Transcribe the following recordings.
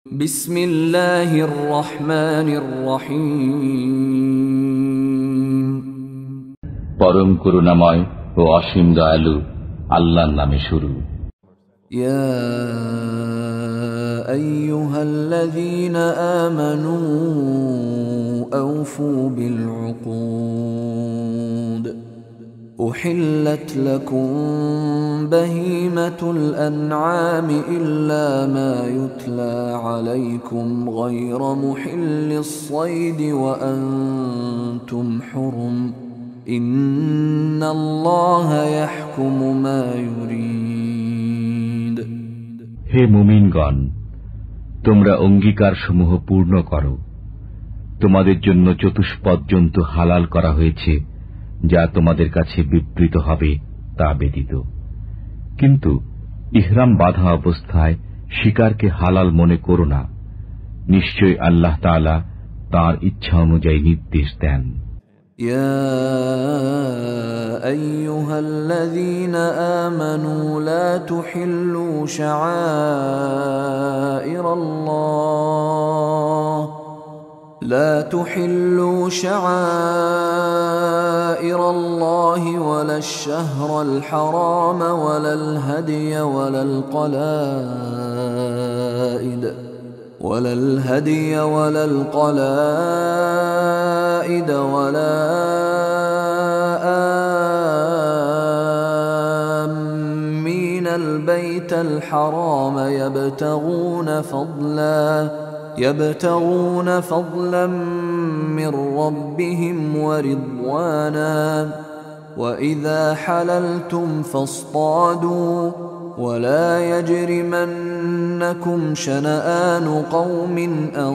বিসমিল্লাহির রহমানির রহিম। পরম করুণাময় ও অসীম দয়ালু আল্লাহর নামে শুরু। ইয়া আইয়ুহাল্লাযীনা আমানু আওফু বিল উকুদ أحلت لكم بهيمة الأنعام إلا ما يتلى عليكم غير محل الصيد وأنتم حرم إن الله يحكم ما يريد। হে মুমিনগণ, তোমরা অঙ্গীকার সমূহ পূর্ণ করো। তোমাদের জন্য চতুষ্পদ জন্তু হালাল করা হয়েছে যা তোমাদের কাছে বিবৃত হবে তা ব্যতীত, কিন্তু ইহরাম বাঁধা অবস্থায় শিকারকে হালাল মনে করো না। নিশ্চয় আল্লাহ তাআলা তাঁর ইচ্ছা অনুযায়ী নির্দেশ দেন। ইয়া আইয়ুহাল্লাযীনা আমানু লা তুহিল্লু শাআইরাল্লাহ لا تحلوا شعائر الله ولا الشهر الحرام ولا الهدي ولا القلائد ولا آمين البيت الحرام يبتغون فضلا من ربهم ورضوانا وإذا حللتم فاصطادوا ولا يجرمنكم شنآن قوم أن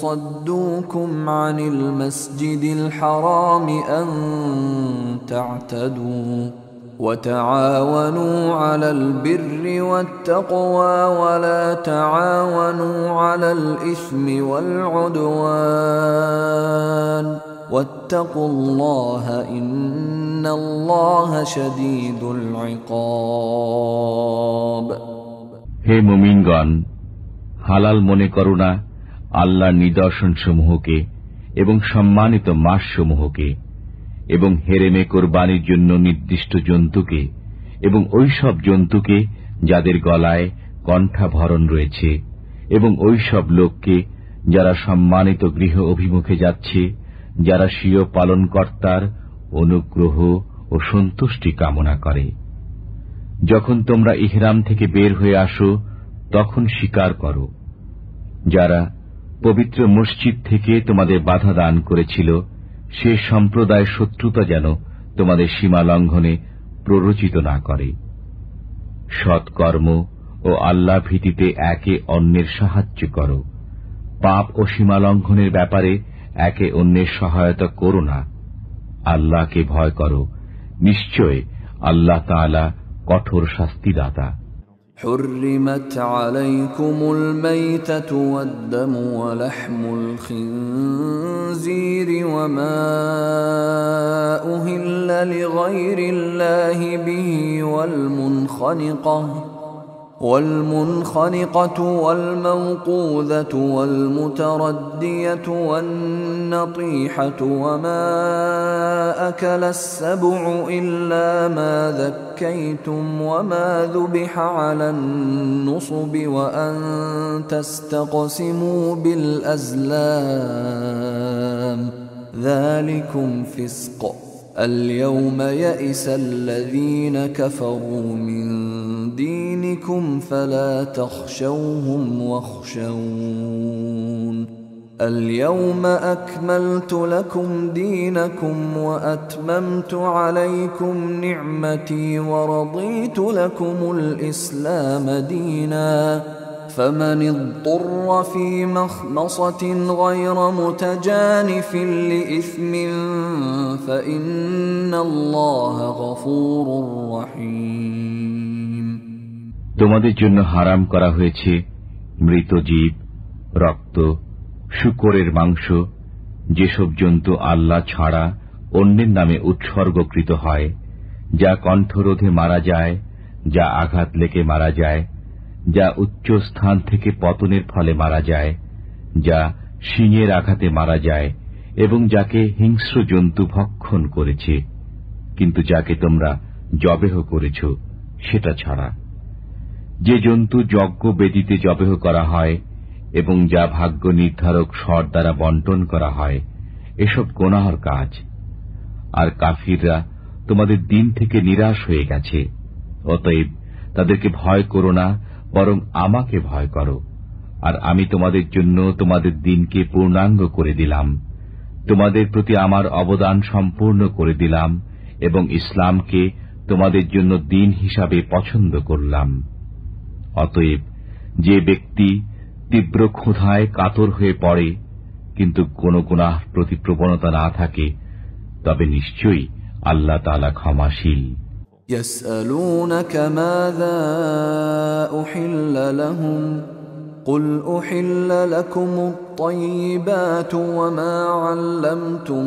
صدوكم عن المسجد الحرام أن تعتدوا وتعاونوا على البر والتقوى ولا تعاونوا على الإثم والعدوان واتقوا الله إن الله شديد العقاب। হে মুমিনগণ, হালাল মনে করো না আল্লাহর নিদর্শন সমূহকে এবং সম্মানিত মাস সমূহকে এবং হেরেমে কোরবানির জন্য নির্দিষ্ট জন্তুকে এবং ওই সব জন্তুকে যাদের গলায় কণ্ঠাভরণ রয়েছে এবং ওই সব লোককে যারা সম্মানিত গৃহ অভিমুখে যাচ্ছে, যারা স্বীয় পালনকর্তার অনুগ্রহ ও সন্তুষ্টি কামনা করে। যখন তোমরা ইহরাম থেকে বের হয়ে আসো তখন শিকার করো। যারা পবিত্র মসজিদ থেকে তোমাদের বাধা দান করেছিল সে সম্প্রদায় শত্রুতা যেন তোমাদের সীমা লঙ্ঘনে প্ররোচিত না করে। সৎকর্ম ও আল্লাহ ভীতিতে একে অন্যের সাহায্য করো। পাপ ও সীমা লঙ্ঘনের ব্যাপারে একে অন্যের সহায়তা করো না। আল্লাহকে ভয় করো, নিশ্চয় আল্লাহ তাআলা কঠোর শাস্তিদাতা। حرمت عليكم الميتة والدم ولحم الخنزير وما أهل لغير الله به والمنخنقة والموقوذة والمتردية والنطيحة وما أكل السبع إلا ما ذكيتم وما ذبح على النصب وأن تستقسموا بالأزلام ذلكم فسق اليوم يئس الذين كفروا من دينكم فلا تخشوهم واخشون اليوم أكملت لكم دينكم وأتممت عليكم نعمتي ورضيت لكم الإسلام دينا فمن اضطر في مخمصة غير متجانف لإثم فإن الله غفور رحيم। তোমাদের জন্য হারাম করা হয়েছে মৃত জীব, রক্ত, শূকরের মাংস, যেসব জন্তু আল্লাহ ছাড়া অন্যের নামে উৎসর্গকৃত হয়, যা কণ্ঠরোধে মারা যায়, যা আঘাত লেগে মারা যায়, যা উচ্চ স্থান থেকে পতনের ফলে মারা যায়, যা শিঙের আঘাতে মারা যায় এবং যাকে হিংস্র জন্তু ভক্ষণ করেছে, কিন্তু যাকে তোমরা জবেহ করেছ সেটা ছাড়া। যে জন্তু যজ্ঞ বেদিতে জবেহ করা হয় এবং যা ভাগ্য নির্ধারক স্বর দ্বারা বন্টন করা হয়, এসব গুনাহর কাজ। আর কাফিররা তোমাদের দিন থেকে নিরাশ হয়ে গেছে, অতএব তাদেরকে ভয় করো না, বরং আমাকে ভয় করো। আর আমি তোমাদের জন্য তোমাদের দিনকে পূর্ণাঙ্গ করে দিলাম, তোমাদের প্রতি আমার অবদান সম্পূর্ণ করে দিলাম এবং ইসলামকে তোমাদের জন্য দিন হিসাবে পছন্দ করলাম। অতএব যে ব্যক্তি তীব্র ক্ষুধায় কাতর হয়ে পড়ে কিন্তু কোন গুনাহ প্রতি প্রবণতা না থাকে, তবে নিশ্চয়ই আল্লাহ তাআলা ক্ষমাশীল। يسألونك ماذا أحل لهم قل أحل لكم الطيبات وما علمتم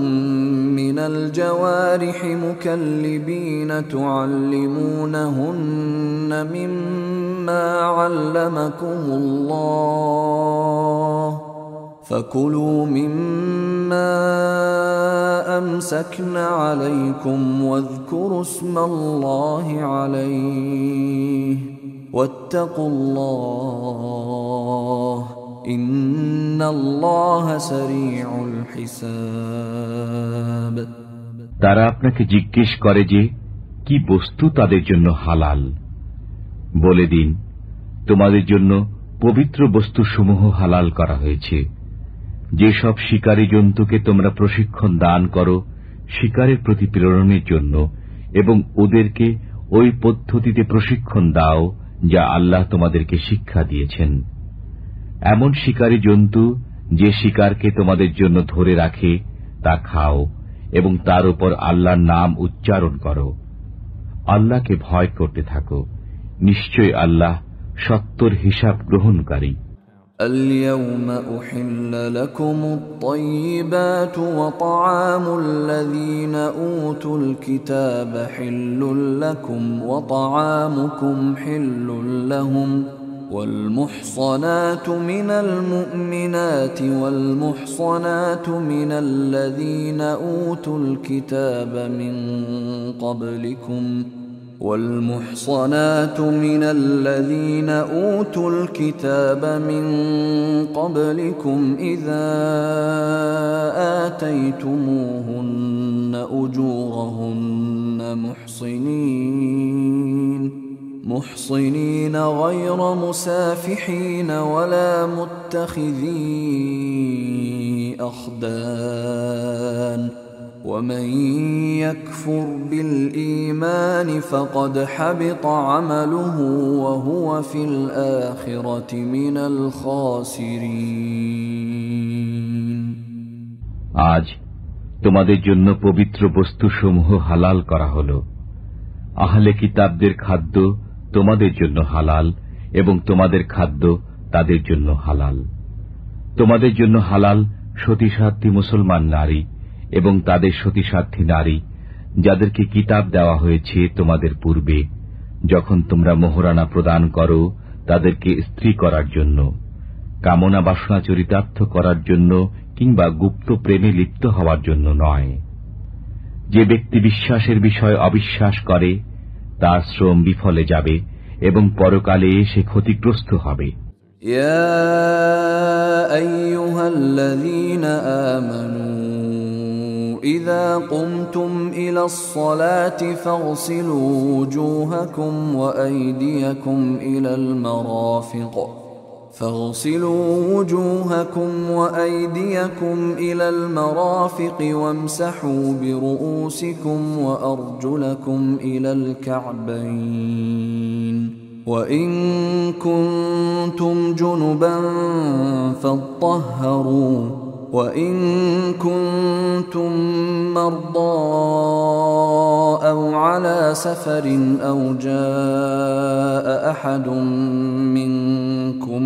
من الجوارح مكلبين تعلمونهن مما علمكم الله فكلوا مما أمسكن عليكم واذكروا اسم الله عليه واتقوا الله إن الله سريع الحساب। তারা আপনাকে জিজ্ঞেস করে যে কি বস্তু তাদের জন্য হালাল। বলে দিন, তোমাদের জন্য পবিত্র বস্তুসমূহ হালাল করা হয়েছে। যেসব শিকারী জন্তুকে তোমরা প্রশিক্ষণ দান করো শিকারের প্রতি প্রেরণের জন্য এবং ওদেরকে ওই পদ্ধতিতে প্রশিক্ষণ দাও যা আল্লাহ তোমাদেরকে শিক্ষা দিয়েছেন। এমন শিকারী জন্তু যে শিকারকে তোমাদের জন্য ধরে রাখে তা খাও এবং তার উপর আল্লাহর নাম উচ্চারণ করো। আল্লাহকে ভয় করতে থাকো, নিশ্চয় আল্লাহ সত্তর হিসাব গ্রহণকারী। اليوم أحل لكم الطيبات وطعام الذين أوتوا الكتاب حل لكم وطعامكم حل لهم والمحصنات من المؤمنات والمحصنات من الذين أوتوا الكتاب من قبلكم والمحصنات من الذين أوتوا الكتاب من قبلكم إذا آتيتموهن أجورهن محصنين غير مسافحين ولا متخذي أخدان ومن يكفر بالإيمان فقد حبط عمله وهو في الآخرة من الخاسرين। আজ তোমাদের জন্য পবিত্র বস্তুসমূহ হালাল করা হলো। আহলে কিতাবদের খাদ্য তোমাদের জন্য হালাল এবং তোমাদের খাদ্য তাদের জন্য হালাল। তোমাদের জন্য হালাল সতীসাধ্বী মুসলমান নারী এবং তাদের সতীসাধ্বী নারী যাদেরকে কিতাব দেওয়া হয়েছে তোমাদের পূর্বে, যখন তোমরা মোহরানা প্রদান করো তাদেরকে স্ত্রী করার জন্য, কামনা বাসনা চরিতার্থ করার জন্য কিংবা গুপ্ত প্রেমে লিপ্ত হওয়ার জন্য নয়। যে ব্যক্তি বিশ্বাসের বিষয়ে অবিশ্বাস করে তার শ্রম বিফলে যাবে এবং পরকালে সে ক্ষতিগ্রস্ত হবে। ইয়া আইয়ুহাল্লাযীনা আমানু إذا قمتم إلى الصلاة فاغسلوا وجوهكم وأيديكم إلى المرافق وامسحوا برؤوسكم وأرجلكم إلى الكعبين وإن كنتم جنبا فاطهروا وإن كنتم مرضى أو على سفر أو جاء أحد منكم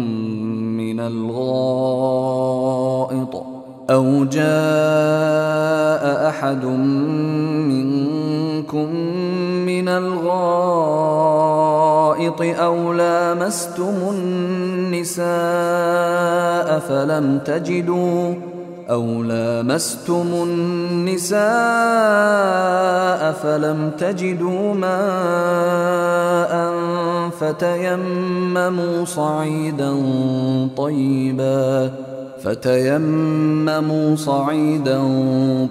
من الغائط الغائط أو لامستم النساء فلم تجدوا ماء فتيمموا صعيدا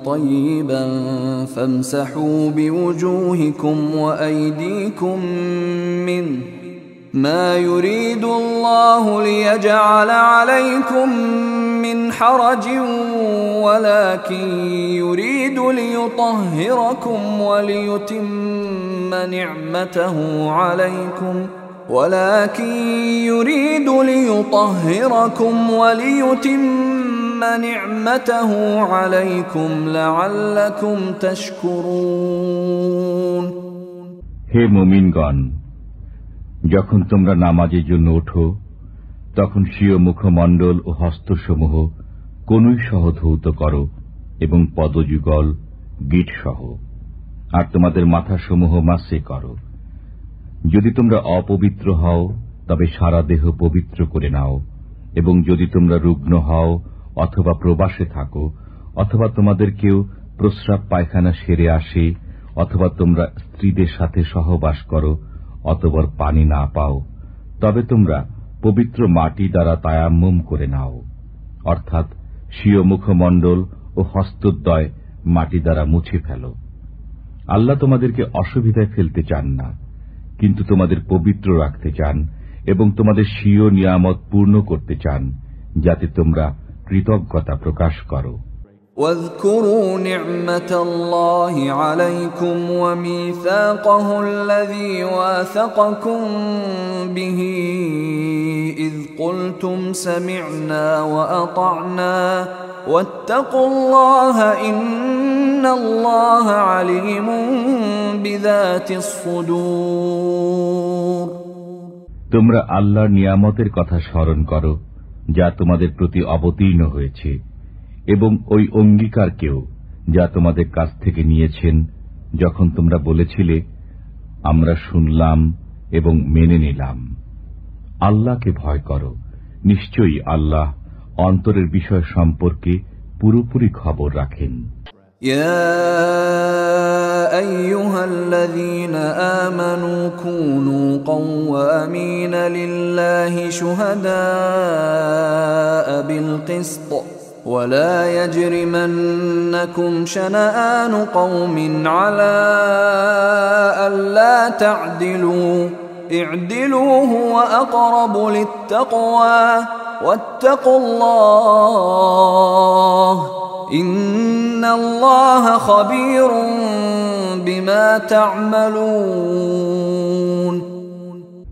طيبا فامسحوا بوجوهكم وأيديكم منه ما يريد الله ليجعل عليكم من حرج ولكن يريد ليطهركم وليتم نعمته عليكم لعلكم تشكرون. হে মুমিনগণ, যখন তোমরা নামাজের জন্য ওঠো তখন স্বীয় মুখমণ্ডল ও হস্তসমূহ কনুই সহ ধৌত করো এবং পদযুগল গিট সহ, আর তোমাদের মাথাসমূহ মাসে করো। যদি তোমরা অপবিত্র হও তবে সারা দেহ পবিত্র করে নাও, এবং যদি তোমরা রুগ্ন হও অথবা প্রবাসে থাকো, অথবা তোমাদের কেউ প্রস্রাব পায়খানা সেরে আসে, অথবা তোমরা স্ত্রীদের সাথে সহবাস করো অতঃপর পানি না পাও, তবে তোমরা পবিত্র মাটি দ্বারা তায়াম্মুম করে নাও, অর্থাৎ স্বীয় মুখমণ্ডল ও হস্তদ্বয় মাটি দ্বারা মুছে ফেলো। আল্লাহ তোমাদেরকে অসুবিধায় ফেলতে চান না, কিন্তু তোমাদের পবিত্র রাখতে চান এবং তোমাদের স্বীয় নিয়ামত পূর্ণ করতে চান, যাতে তোমরা কৃতজ্ঞতা প্রকাশ করো। واذكروا نعمة الله عليكم وميثاقه الذي واثقكم به إذ قلتم سمعنا وأطعنا واتقوا الله إن الله عليم بذات الصدور. তোমরা আল্লাহর নিয়ামতের কথা স্মরণ করো যা তোমাদের প্রতি অবতীর্ণ হয়েছে, এবং ওই অঙ্গীকারকেও যা তোমাদের কাছ থেকে নিয়েছেন যখন তোমরা বলেছিলে, আমরা শুনলাম এবং মেনে নিলাম। আল্লাহকে ভয় করো, নিশ্চয়ই আল্লাহ অন্তরের বিষয় সম্পর্কে পুরোপুরি খবর রাখেন। يا أيها الذين آمنوا كونوا قوامين لله شهداء بالقسط ولا يجرمنكم شنآن قوم على ألا تعدلوا اعدلوا هو أقرب للتقوى واتقوا الله إن الله خبير بما تعملون.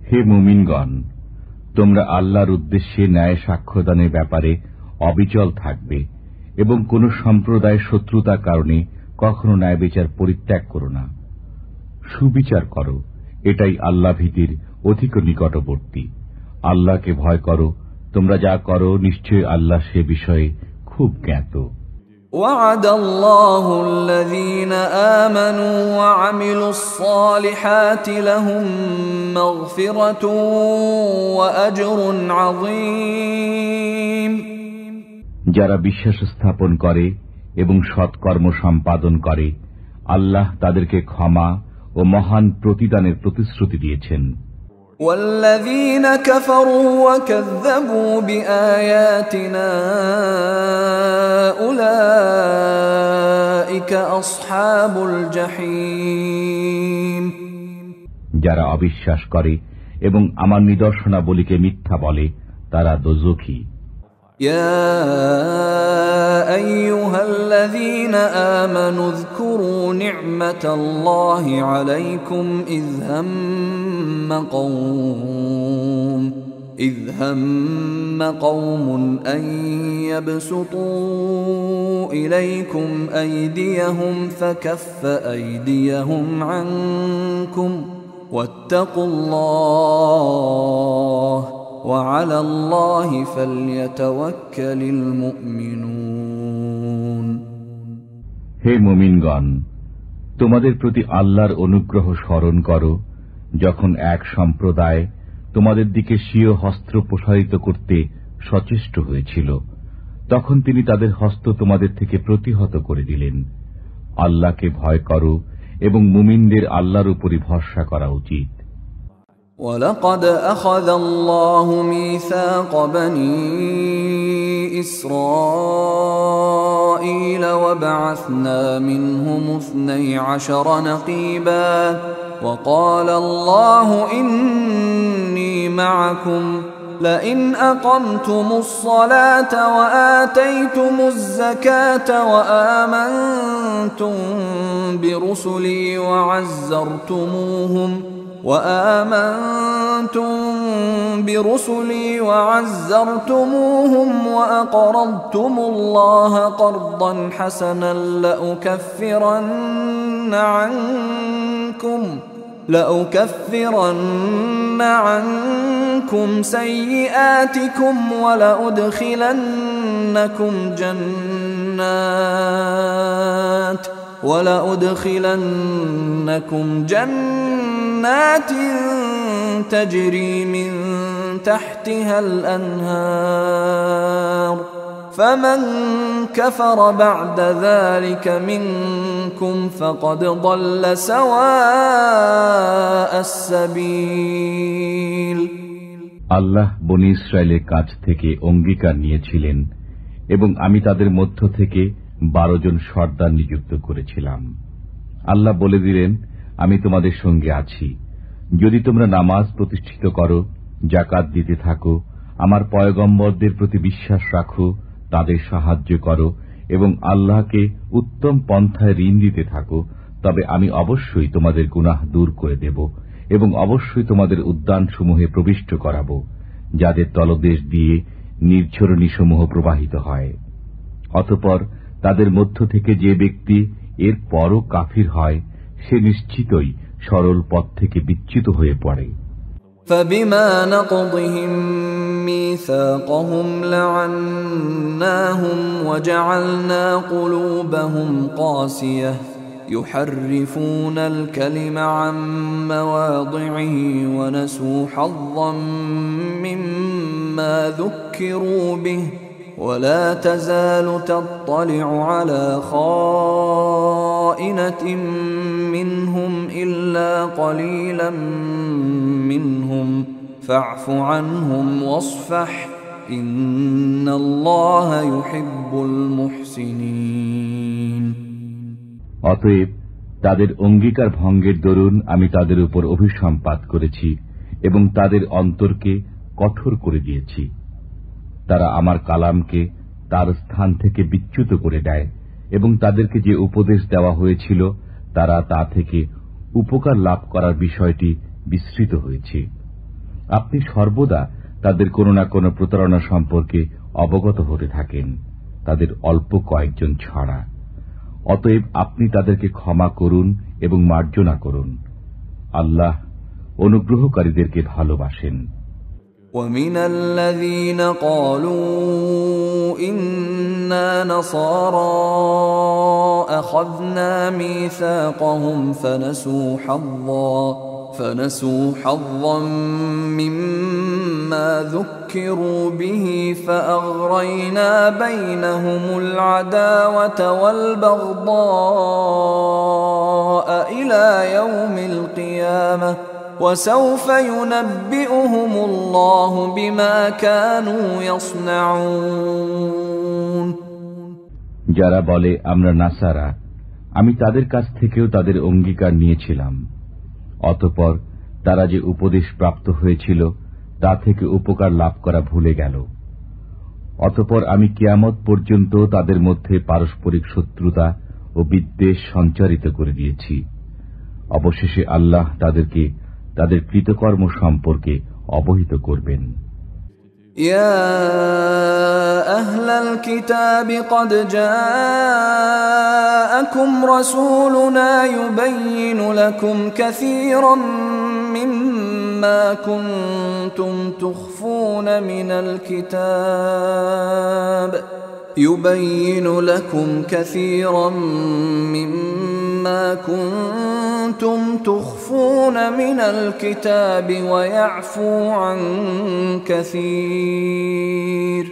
হে মুমিনগণ, তোমরা আল্লাহর উদ্দেশ্যে ন্যায় সাক্ষ্যদানের ব্যাপারে অবিচল থাকবে এবং কোন সম্প্রদায় শত্রুতার কারণে কখনো ন্যায় বিচার পরিত্যাগ করো না। সুবিচার করো, এটাই আল্লাহ ভীতির অধিক নিকটবর্তী। আল্লাহকে ভয় করো, তোমরা যা করো নিশ্চয়ই আল্লাহ সে বিষয়ে খুব জ্ঞাত। وعد الله الذين آمنوا وعملوا الصالحات لهم مغفرة وأجر عظيم. যারা বিশ্বাস স্থাপন করে এবং সৎকর্ম সম্পাদন করে, আল্লাহ তাদেরকে ক্ষমা ও মহান প্রতিদানের প্রতিশ্রুতি দিয়েছেন। والذين كفروا وكذبوا بآياتنا أولئك أصحاب الجحيم. যারা অবিশ্বাস করে এবং আমার নিদর্শনাবলীকে মিথ্যা বলে, তারা দোজখী। يا أيها الذين آمنوا اذكروا نعمة الله عليكم إذ هم قوم أن يبسطوا إليكم أيديهم فكف أيديهم عنكم واتقوا الله وعلى الله فليتوكل المؤمنون. হে মুমিনগণ, তোমাদের প্রতি আল্লাহর অনুগ্রহ স্মরণ করো যখন এক সম্প্রদায় তোমাদের দিকে স্বীয় হস্ত প্রসারিত করতে সচেষ্ট হয়েছিল, তখন তিনি তাদের হস্ত তোমাদের থেকে প্রতিহত করে দিলেন। আল্লাহকে ভয় করো এবং মুমিনদের আল্লাহর উপরই ভরসা করা উচিত। وَلَقَدْ أَخَذَ اللَّهُ مِيثَاقَ بَنِي إِسْرَائِيلَ وَبَعَثْنَا مِنْهُمُ 12 نَقِيبًا وَقَالَ اللَّهُ إِنِّي مَعَكُمْ لَئِنْ أَقَمْتُمُ الصَّلَاةَ وَآتَيْتُمُ الزَّكَاةَ وَآمَنْتُمْ برسلي وعزرتموهم وأقرضتم الله قرضا حسنا لأكفرن عنكم سيئاتكم ولأدخلنكم جنات تجري من تحتها الأنهار فمن كفر بعد ذلك منكم فقد ضل سواء السبيل। আল্লাহ বনী ইসরায়েলের কাছ থেকে অঙ্গীকার নিয়েছিলেন এবং আমি তাদের মধ্য থেকে 12 জন সর্দার নিযুক্ত করেছিলাম। আল্লাহ বলে দিলেন, আমি তোমাদের সঙ্গে আছি। যদি তোমরা নামাজ প্রতিষ্ঠিত করো, যাকাত দিতে থাকো, আমার পয়গম্বরদের প্রতি বিশ্বাস রাখো, তাদের সাহায্য করো এবং আল্লাহকে উত্তম পন্থায় ঋণ দিতে থাকো, তবে আমি অবশ্যই তোমাদের গুনাহ দূর করে দেব এবং অবশ্যই তোমাদের উদ্যানসমূহে প্রবিষ্ট করাব, যাদের তলদেশ দিয়ে নির্ঝরণীসমূহ প্রবাহিত হয়। অতঃপর তাদের মধ্য থেকে যে ব্যক্তি এর পরও কাফির হয়, সে নিশ্চিতই সরল পথ থেকে বিচ্যুত হয়ে পড়ে। فبما نقضهم ميثاقهم لعناهم وجعلنا قلوبهم قاسية يحرفون الكلم عن مواضعه ونسوا حظا مما ذكروا به ولا تزال تطلع على خائنة منهم إلا قليلا منهم فاعف عنهم واصفح إن الله يحب المحسنين। অতএব তাদের অঙ্গীকার ভঙ্গের দরুন আমি তাদের উপর অভিসম্পাত করেছি এবং তাদের অন্তরকে কঠোর করে দিয়েছি। তারা আমার কালামকে তার স্থান থেকে বিচ্যুত করে দেয় এবং তাদেরকে যে উপদেশ দেওয়া হয়েছিল তারা তা থেকে উপকার লাভ করার বিষয়টি বিস্মৃত হয়েছে। আপনি সর্বদা তাদের কোনো না কোনো প্রতারণা সম্পর্কে অবগত হতে থাকেন, তাদের অল্প কয়েকজন ছাড়া। অতএব আপনি তাদেরকে ক্ষমা করুন এবং মার্জনা করুন। আল্লাহ অনুগ্রহকারীদেরকে ভালোবাসেন। ومن الذين قالوا إنا نصارى أخذنا ميثاقهم فنسوا حظا مما ذكروا به فأغرينا بينهم العداوة والبغضاء إلى يوم القيامة وسوف ينبئهم الله بما كانوا يصنعون। যারা বলে আমরা নাসারা, আমি তাদের কাছ থেকেও তাদের অঙ্গীকার নিয়েছিলাম। অতঃপর তারা যে উপদেশ প্রাপ্ত হয়েছিল তা থেকে উপকার লাভ করা ভুলে গেল। অতঃপর আমি কিয়ামত পর্যন্ত তাদের মধ্যে পারস্পরিক শত্রুতা ও বিদ্বেষ সঞ্চারিত করে দিয়েছি। অবশেষে আল্লাহ তাদেরকে তাদের কৃতকর্ম সম্পর্কে অবহিত করবেন। يا أهل الكتاب قد جاءكم رسولنا يبين لكم كثيرا مما كنتم تخفون من الكتاب يبين لكم كثيرا مما كنتم أنتم تخفون من الكتاب ويعفو عن كثير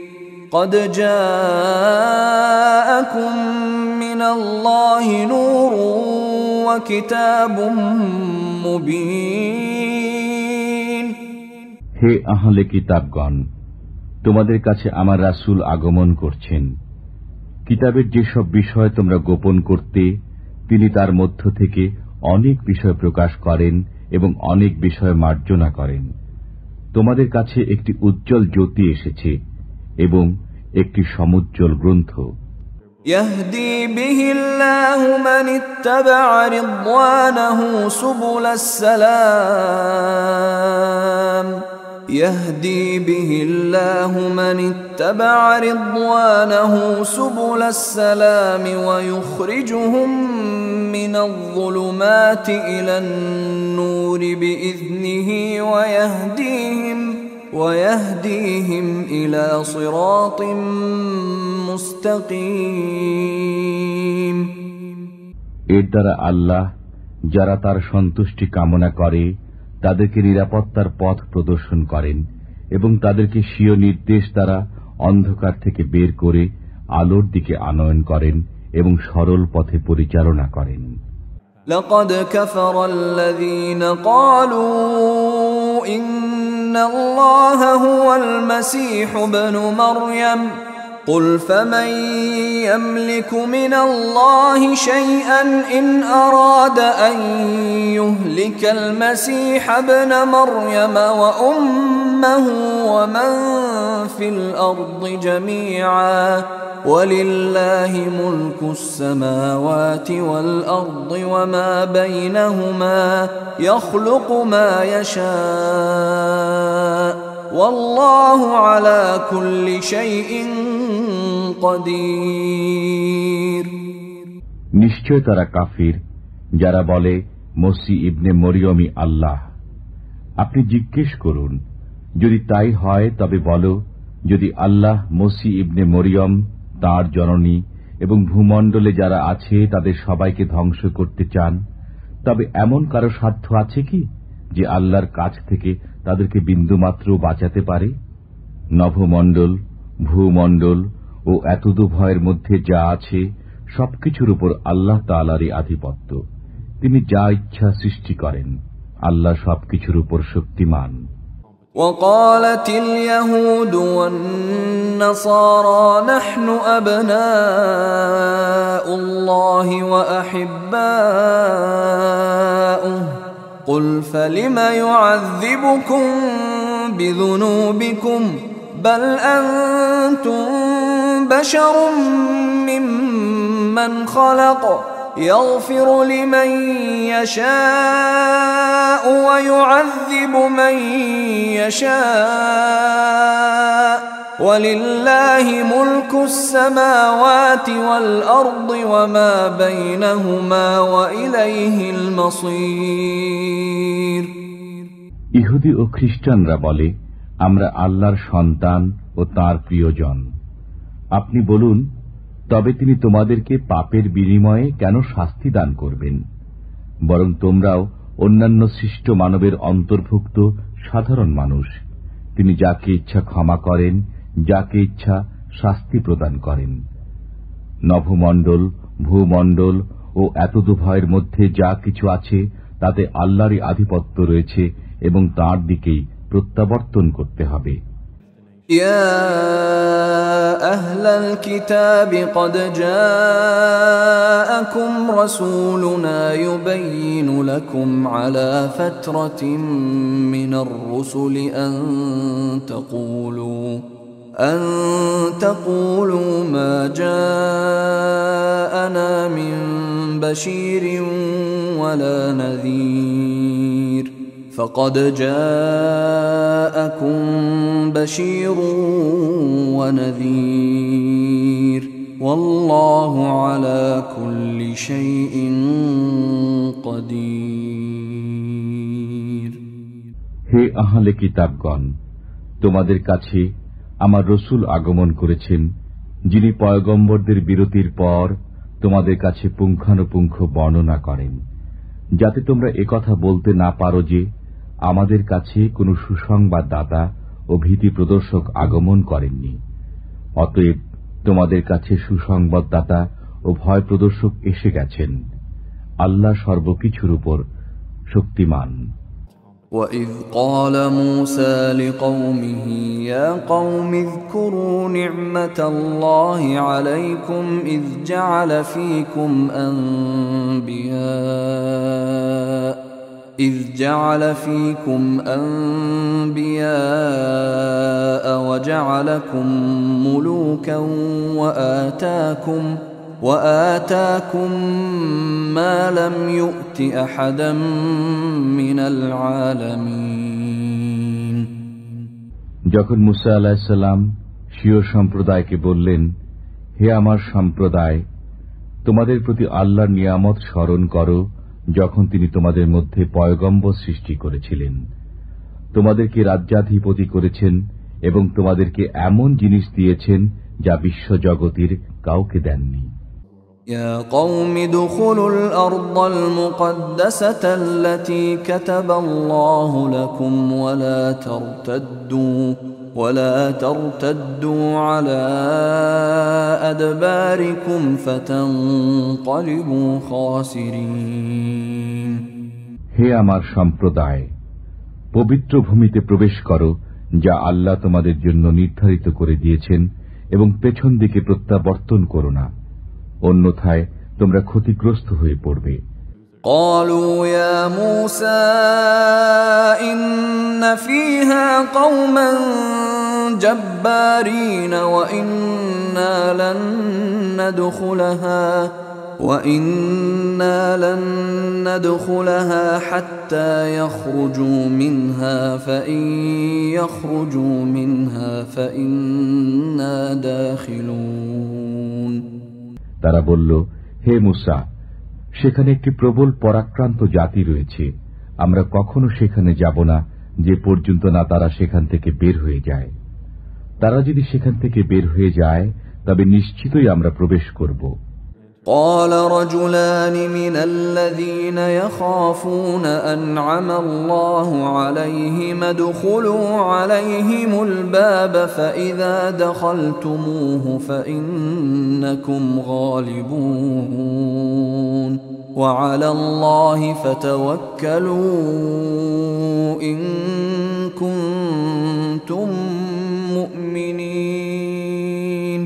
قد جاءكم من الله نور وكتاب مبين হে আহলে কিতাবগণ, তোমাদের কাছে আমার রাসূল আগমন করছেন। কিতাবের যেসব বিষয় তোমরা গোপন করতে, তিনি তার মধ্য থেকে অনেক বিষয় প্রকাশ করেন এবং অনেক বিষয় মার্জনা করেন। তোমাদের কাছে একটি উজ্জ্বল জ্যোতি এসেছে এবং একটি সমুজ্জ্বল গ্রন্থ। يهدي به الله من اتبع رضوانه سبل السلام يهدي به الله من اتبع رضوانه سبل السلام ويخرجهم من الظلمات إلى النور بإذنه ويهديهم إلى صراط মুস্তাকিম। এর দ্বারা আল্লাহ যারা তার সন্তুষ্টি কামনা করে তাদেরকে নিরাপত্তার পথ প্রদর্শন করেন এবং তাদেরকে স্বীয় নির্দেশ দ্বারা অন্ধকার থেকে বের করে আলোর দিকে আনয়ন করেন এবং সরল পথে পরিচালনা করেন। লাকাদ কাফারাল্লাযীনা ক্বালু ইন্নাল্লাহা হুয়াল মাসীহু ইবনু মারইয়াম قل فمن يملك من الله شيئا إن أراد أن يهلك المسيح ابن مريم وأمه ومن في الأرض جميعا ولله ملك السماوات والأرض وما بينهما يخلق ما يشاء والله على كل شيء قدير। নিশ্চয় তারা কাফির যারা বলে মসিহ ইবনে মরিয়মই আল্লাহ। আপনি জিজ্ঞেস করুন, যদি তাই হয় তবে বলো, যদি আল্লাহ মসিহ ইবনে মরিয়ম, তাঁর জননী এবং ভূমণ্ডলে যারা আছে তাদের সবাইকে ধ্বংস করতে চান, তবে এমন কারো সাধ্য আছে কি যে আল্লাহর কাছ থেকে তাদেরকে বিন্দুমাত্র বাঁচাতে পারে? নভমণ্ডল, ভূমণ্ডল ও এতদুভয়ের মধ্যে যা আছে সবকিছুর উপর আল্লাহ তাআলারই আধিপত্য। তিনি যা ইচ্ছা সৃষ্টি করেন। আল্লাহ সবকিছুর উপর শক্তিমান। وقالت اليهود والنصارى نحن أبناء الله وأحباؤه قل فلم يعذبكم بذنوبكم بل أنتم بشر ممن خلق يغفر لمن يشاء ويعذب من يشاء ولله ملك السماوات والأرض وما بينهما وإليه المصير। ইহুদি ও খ্রিস্টানরা বলে, আমরা আল্লাহর সন্তান ও তাঁর প্রিয়জন। আপনি বলুন, তবে তিনি তোমাদেরকে পাপের বিনিময়ে কেন শাস্তি দান করবেন? বরং তোমরাও অন্যান্য সৃষ্ট মানবের অন্তর্ভুক্ত সাধারণ মানুষ। তিনি যাকে ইচ্ছা ক্ষমা করেন, যাকে ইচ্ছা শাস্তি প্রদান করেন। নভমণ্ডল, ভূমণ্ডল ও এতদুভয়ের মধ্যে যা কিছু আছে তাতে আল্লাহরই আধিপত্য রয়েছে এবং তাঁর দিকেই প্রত্যাবর্তন করতে হবে। يا أهل الكتاب قد جاءكم رسولنا يبين لكم على فترة من الرسل أن تقولوا ما جاءنا من بشير ولا نذير فقد جاءكم بشير ونذير والله على كل شيء قدير। হে আহলে কিতাবগণ, তোমাদের কাছে আমার রসুল আগমন করেছেন, যিনি পয়গম্বরদের বিরতির পর তোমাদের কাছে পুঙ্খানুপুঙ্খ বর্ণনা করেন, যাতে তোমরা একথা বলতে না পারো যে আমাদের কাছে কোনো সুসংবাদদাতা ও ভীতি প্রদর্শক আগমন করেননি। অতএব তোমাদের কাছে সুসংবাদদাতা ও ভয় প্রদর্শক এসে গেছেন। আল্লাহ সর্বকিছুর উপর শক্তিমান। وَإِذْ قَالَ مُوسَى لِقَوْمِهِ يَا قَوْمِ اذْكُرُوا نِعْمَةَ اللَّهِ عَلَيْكُمْ إِذْ جَعَلَ فِيكُمْ أَنْبِيَاءَ وَجَعَلَكُمْ مُلُوكًا وآتاكم ما لم يؤت أحدا من العالمين। যখন মুসা আলাইহিস সালাম স্বীয় সম্প্রদায়কে বললেন, হে আমার সম্প্রদায়, তোমাদের প্রতি আল্লাহর নিয়ামত স্মরণ করো যখন তিনি তোমাদের মধ্যে পয়গম্বর সৃষ্টি করেছিলেন, তোমাদেরকে রাজ্যাধিপতি করেছেন এবং তোমাদেরকে এমন জিনিস দিয়েছেন যা বিশ্বজগতের কাউকে দেননি। يا قوم ادخلوا الأرض المقدسة التي كتب الله لكم ولا ترتدوا على أدباركم فتنقلبوا خاسرين। হে আমার সম্প্রদায়, পবিত্র ভূমিতে প্রবেশ করো যা আল্লাহ তোমাদের জন্য নির্ধারিত করে দিয়েছেন এবং পেছন দিকে প্রত্যাবর্তন করো না, অন্যথায় তোমরা ক্ষতিগ্রস্ত হয়ে পড়বে। قالوا يا موسى إن فيها قوما جبارين وإنا لن ندخلها حتى يخرجوا منها فإن يخرجوا منها فإنا داخلون। তারা বলল, হে মুসা, সেখানে একটি প্রবল পরাক্রান্ত জাতি রয়েছে, আমরা কখনো সেখানে যাব না যে পর্যন্ত না তারা সেখান থেকে বের হয়ে যায়। তারা যদি সেখান থেকে বের হয়ে যায় তবে নিশ্চিতই আমরা প্রবেশ করব। قال رجلان من الذين يخافون أنعم الله عليهم ادخلوا عليهم الباب فإذا دخلتموه فإنكم غالبون وعلى الله فتوكلوا إن كنتم مؤمنين।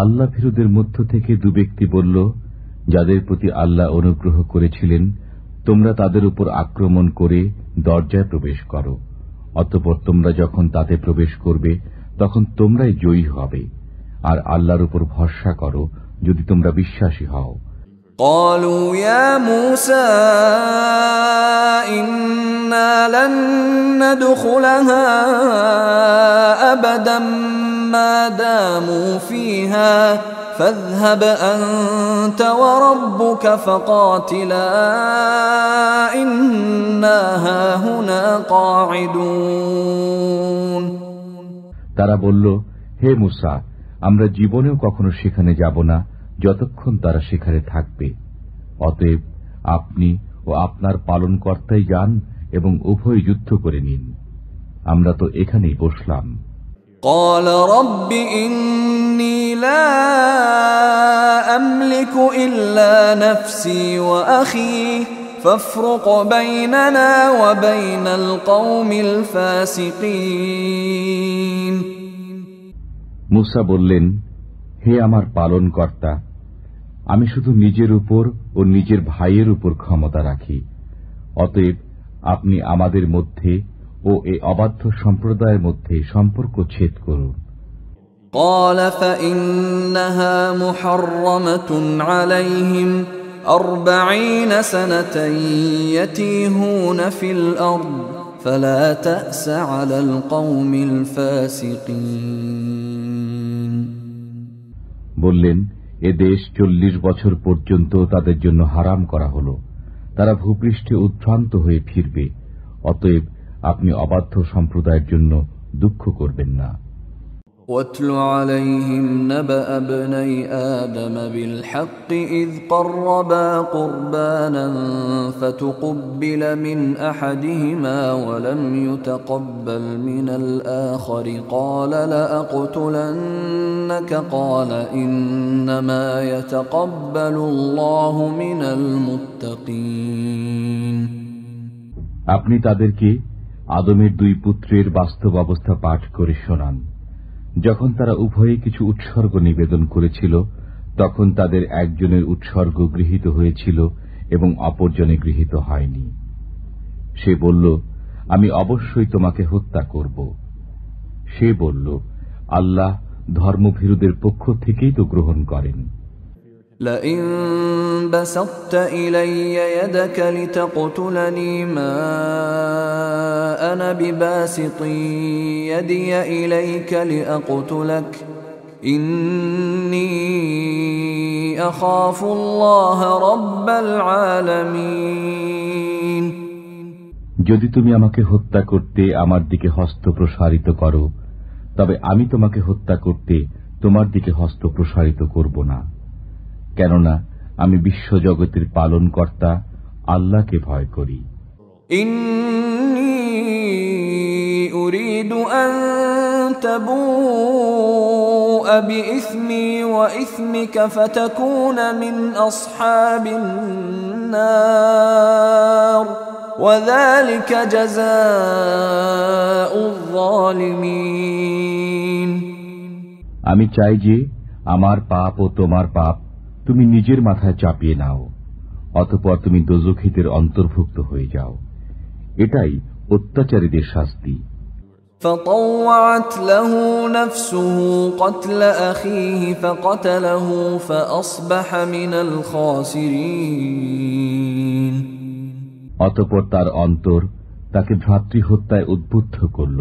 আল্লাহ ভীরুদের মধ্য থেকে দু ব্যক্তি বলল, যাদের প্রতি আল্লাহ অনুগ্রহ করেছিলেন, তোমরা তাদের উপর আক্রমণ করে দরজায় প্রবেশ করো, অতঃপর তোমরা যখন তাতে প্রবেশ করবে তখন তোমরাই জয়ী হবে, আর আল্লাহর উপর ভরসা করো যদি তোমরা বিশ্বাসী হও। قالوا يا موسى إنا لن ندخلها أبدا ما داموا فيها فاذهب أنت وربك فقاتلا إنا هاهنا قاعدون। তারা বলল, হে মুসা, আমরা জীবনেও কখনো সেখানে যাব না যতক্ষণ তারা সেখানে থাকবে, অতএব আপনি ও আপনার পালনকর্তাই যান এবং উভয় যুদ্ধ করে নিন, আমরা তো এখানেই বসলাম। قال رب إني لا أملك إلا نفسي وأخي فافرق بيننا وبين القوم الفاسقين। মুসা বললেন, হে আমার পালনকর্তা, আমি শুধু নিজের উপর ও নিজের ভাইয়ের উপর ক্ষমতা রাখি, অতএব আপনি আমাদের মধ্যে ও এই অবাধ্য সম্প্রদায়ের মধ্যে সম্পর্ক ছেদ করুন। قال فإنها محرمة عليهم 40 سنة يتيهون في الأرض فلا تأس على القوم الفاسقين। বললেন, এ দেশ 40 বছর পর্যন্ত তাদের জন্য হারাম করা হল, তারা ভূপৃষ্ঠে উদ্ভ্রান্ত হয়ে ফিরবে, অতএব আপনি অবাধ্য সম্প্রদায়ের জন্য দুঃখ করবেন না। واتل عليهم نبأ ابني آدم بالحق إذ قربا قربانا فتقبل من أحدهما ولم يتقبل من الآخر قال لأقتلنك قال إنما يتقبل الله من المتقين আপনি তাদেরকে আদমের দুই পুত্রের বাস্তব অবস্থা পাঠ করে শোনান। যখন তারা উভয়ে কিছু উৎসর্গ নিবেদন করেছিল তখন তাদের একজনের উৎসর্গ গৃহীত হয়েছিল এবং অপরজনে গৃহীত হয়নি। সে বলল, আমি অবশ্যই তোমাকে হত্যা করব। সে বলল, আল্লাহ ধর্মভীরুদের পক্ষ থেকেই তো গ্রহণ করেন। لئن بسطت إلي يدك لتقتلني ما أنا بباسط يدي إليك لأقتلك إني أخاف الله رب العالمين যদি তুমি আমাকে হত্যা করতে আমার দিকে হস্ত প্রসারিত করো তবে আমি তোমাকে হত্যা করতে তোমার দিকে হস্ত প্রসারিত করব না, কেননা আমি বিশ্বজগতের পালনকর্তা আল্লাহকে ভয় করি। ইন্নী উরিদু আন তাবুআ বিইসমি ওয়া ইসমিকা ফাতাকুনা মিন আসহাবিন নার ওয়া যালিকা জাযাউয যালিমিন। আমি চাই যে আমার পাপ ও তোমার পাপ তুমি নিজের মাথায় চাপিয়ে নাও, অতঃপর তুমি দোজখীদের অন্তর্ভুক্ত হয়ে যাও। এটাই অত্যাচারীদের শাস্তি। فطوعت له نفسه قتل أخيه فقتله فأصبح من الخاسرين অতঃপর তার অন্তর তাকে ভ্রাতৃহত্যায় উদ্বুদ্ধ করল,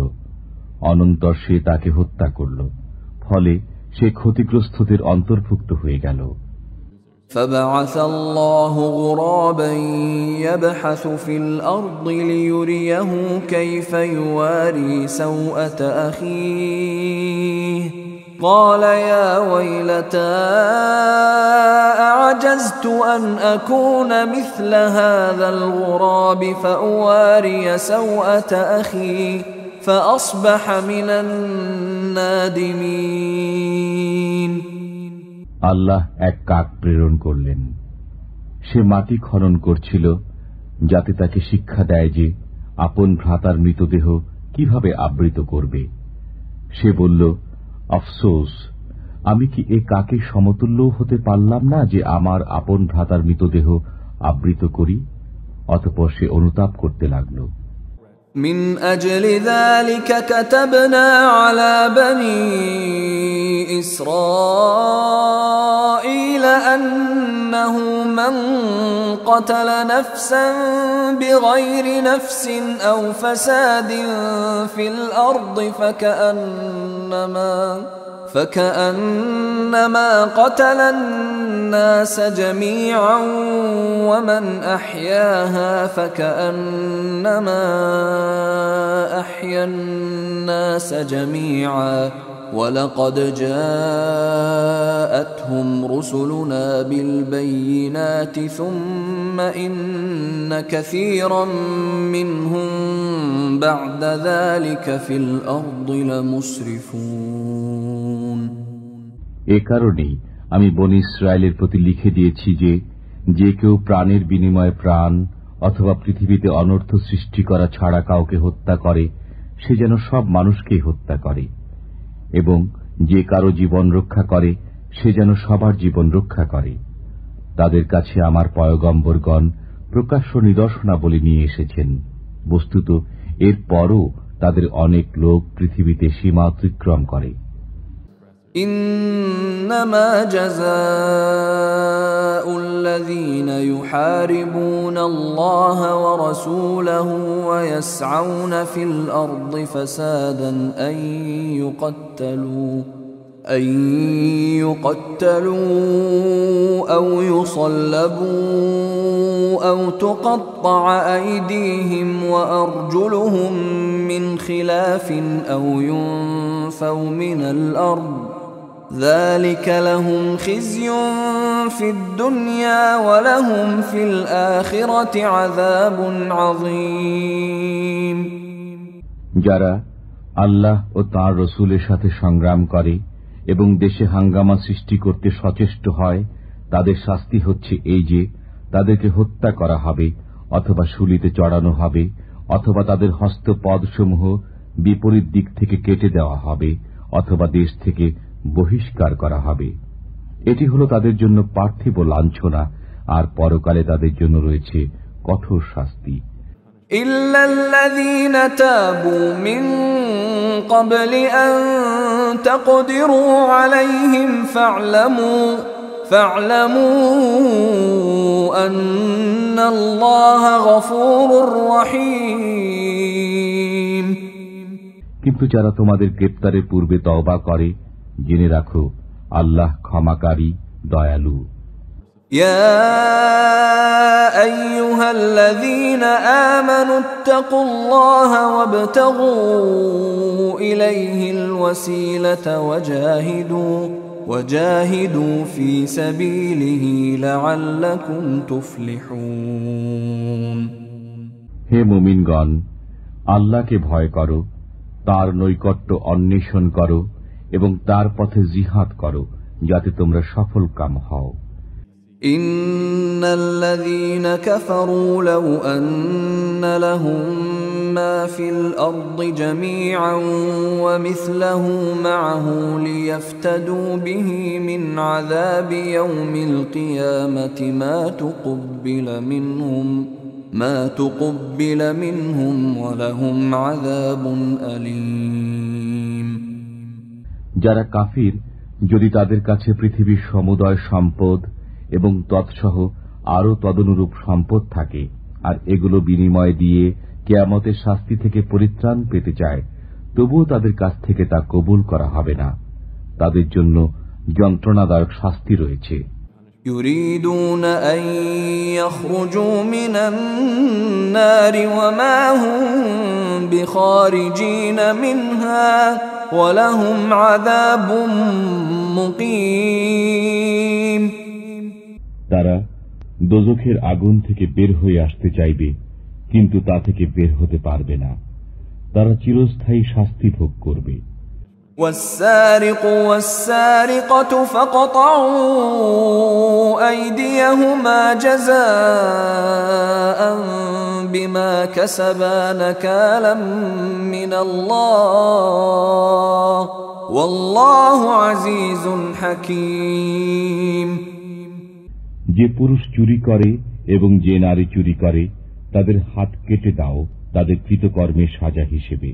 অনন্তর সে তাকে হত্যা করল, ফলে সে ক্ষতিগ্রস্তদের অন্তর্ভুক্ত হয়ে গেল। فبعث الله غرابا يبحث في الأرض ليريه كيف يواري سوءة أخيه قال يا ويلتى أعجزت أن أكون مثل هذا الغراب فأواري سوءة أخي فأصبح من النادمين আল্লাহ এক কাক প্রেরণ করলেন। সে মাটি খনন করছিল যাতে তাকে শিক্ষা দেয় যে আপন ভ্রাতার মৃতদেহ কিভাবে আবৃত করবে। সে বলল, আফসোস, আমি কি এ কাকের সমতুল্য হতে পারলাম না যে আমার আপন ভ্রাতার মৃতদেহ আবৃত করি। অতঃপর সে অনুতাপ করতে লাগল। من أجل ذلك كتبنا على بني إسرائيل أنه من قتل نفسا بغير نفس أو فساد في الأرض فكأنما قتل الناس جميعا ومن أحياها فكأنما أحيا الناس جميعا ولقد جاءتهم رسلنا بالبينات ثم إن كثيرا منهم بعد ذلك في الأرض لمسرفون এ কারণেই আমি বনী ইসরায়েলের প্রতি লিখে দিয়েছি যে যে কেউ প্রাণের বিনিময়ে প্রাণ অথবা পৃথিবীতে অনর্থ সৃষ্টি করা ছাড়া কাউকে হত্যা করে সে যেন সব মানুষকেই হত্যা করে, এবং যে কারো জীবন রক্ষা করে সে যেন সবার জীবন রক্ষা করে। তাদের কাছে আমার পয়গম্বরগণ প্রকাশ্য নিদর্শনাবলী নিয়ে এসেছেন, বস্তুত এর পরও তাদের অনেক লোক পৃথিবীতে সীমা অতিক্রম করে। إنما جزاء الذين يحاربون الله ورسوله ويسعون في الأرض فسادا أن يقتلوا أو يصلبوا أو تقطع أيديهم وأرجلهم من خلاف أو ينفوا تنفوا من الأرض ذلك لهم خزي في الدنيا ولهم في الآخرة عذاب عظيم। যারা আল্লাহ ও তাঁর রসুলের সাথে সংগ্রাম করে এবং দেশে হাঙ্গামা সৃষ্টি করতে সচেষ্ট হয়, তাদের শাস্তি হচ্ছে এই যে তাদেরকে হত্যা করা হবে অথবা শুলিতে চড়ানো হবে অথবা তাদের হস্তপদসমূহ বিপরীত দিক থেকে কেটে দেওয়া হবে অথবা দেশ থেকে বহিষ্কার করা হবে। এটি হল তাদের জন্য পার্থিব লাঞ্ছনা, আর পরকালে তাদের জন্য রয়েছে কঠোর শাস্তি। ইল্লাল্লাযীনা তাবু মিন ক্বাবলি আন তাকদিরু আলাইহিম ফা'লামু আন্নাল্লাহা গফুরুর রহিম। কিন্তু যারা তোমাদের গ্রেপ্তারের পূর্বে তওবা করে, জেনে রাখো আল্লাহ ক্ষমাকারী, দয়ালু। ইয়া আইয়ুহাল্লাযীনা আমানু ইত্তাকুল্লাহা ওয়াবতাগু ইলাইহিল ওয়াসিলাতা ওয়াজাহিদু ফি সাবিলিহি লাআল্লাকুম তুফলিহুন। হে মুমিনগণ, আল্লাহকে ভয় করো, তার নৈকট্য অন্বেষণ করো এবং তার পথে জিহাদ করো, যাতে তোমরা সফল কাম হও। ইন্নাল্লাযীনা কাফারু লাউ আন্না লাহুম মা ফিল আরদি জামিআন ওয়া মিসলাহু মা'আহু লিয়াফতাদু বিহি মিন আযাবি ইয়াউমিল কিয়ামাতি মা তুকব্বিলা মিনহুম ওয়া লাহুম আযাবুন আলীম। যারা কাফির, যদি তাদের কাছে পৃথিবীর সমুদয় সম্পদ এবং তৎসহ আরো তদনুরূপ সম্পদ থাকে, আর এগুলো বিনিময় দিয়ে কিয়ামতের শাস্তি থেকে পরিত্রাণ পেতে চায়, তবুও তাদের কাছ থেকে তা কবুল করা হবে না। তাদের জন্য যন্ত্রণাদায়ক শাস্তি রয়েছে। ইউরিদুনা আন ইয়াখরুজু মিনান নারি ওয়া মা হুম বিখারিজিনা মিনহা ওয়া লাহুম আযাবুম মুকিম। তারা দোজখের আগুন থেকে বের হয়ে আসতে চাইবে, কিন্তু তা থেকে বের হতে পারবে না। তারা চিরস্থায়ী শাস্তি ভোগ করবে। والسارق والسارقة فاقطعوا أيديهما جزاء بما كسبا نكالا من الله والله عزيز حكيم। যে পুরুষ চুরি করে এবং যে নারী চুরি করে, তাদের হাত কেটে দাও তাদের কৃতকর্মের সাজা হিসেবে।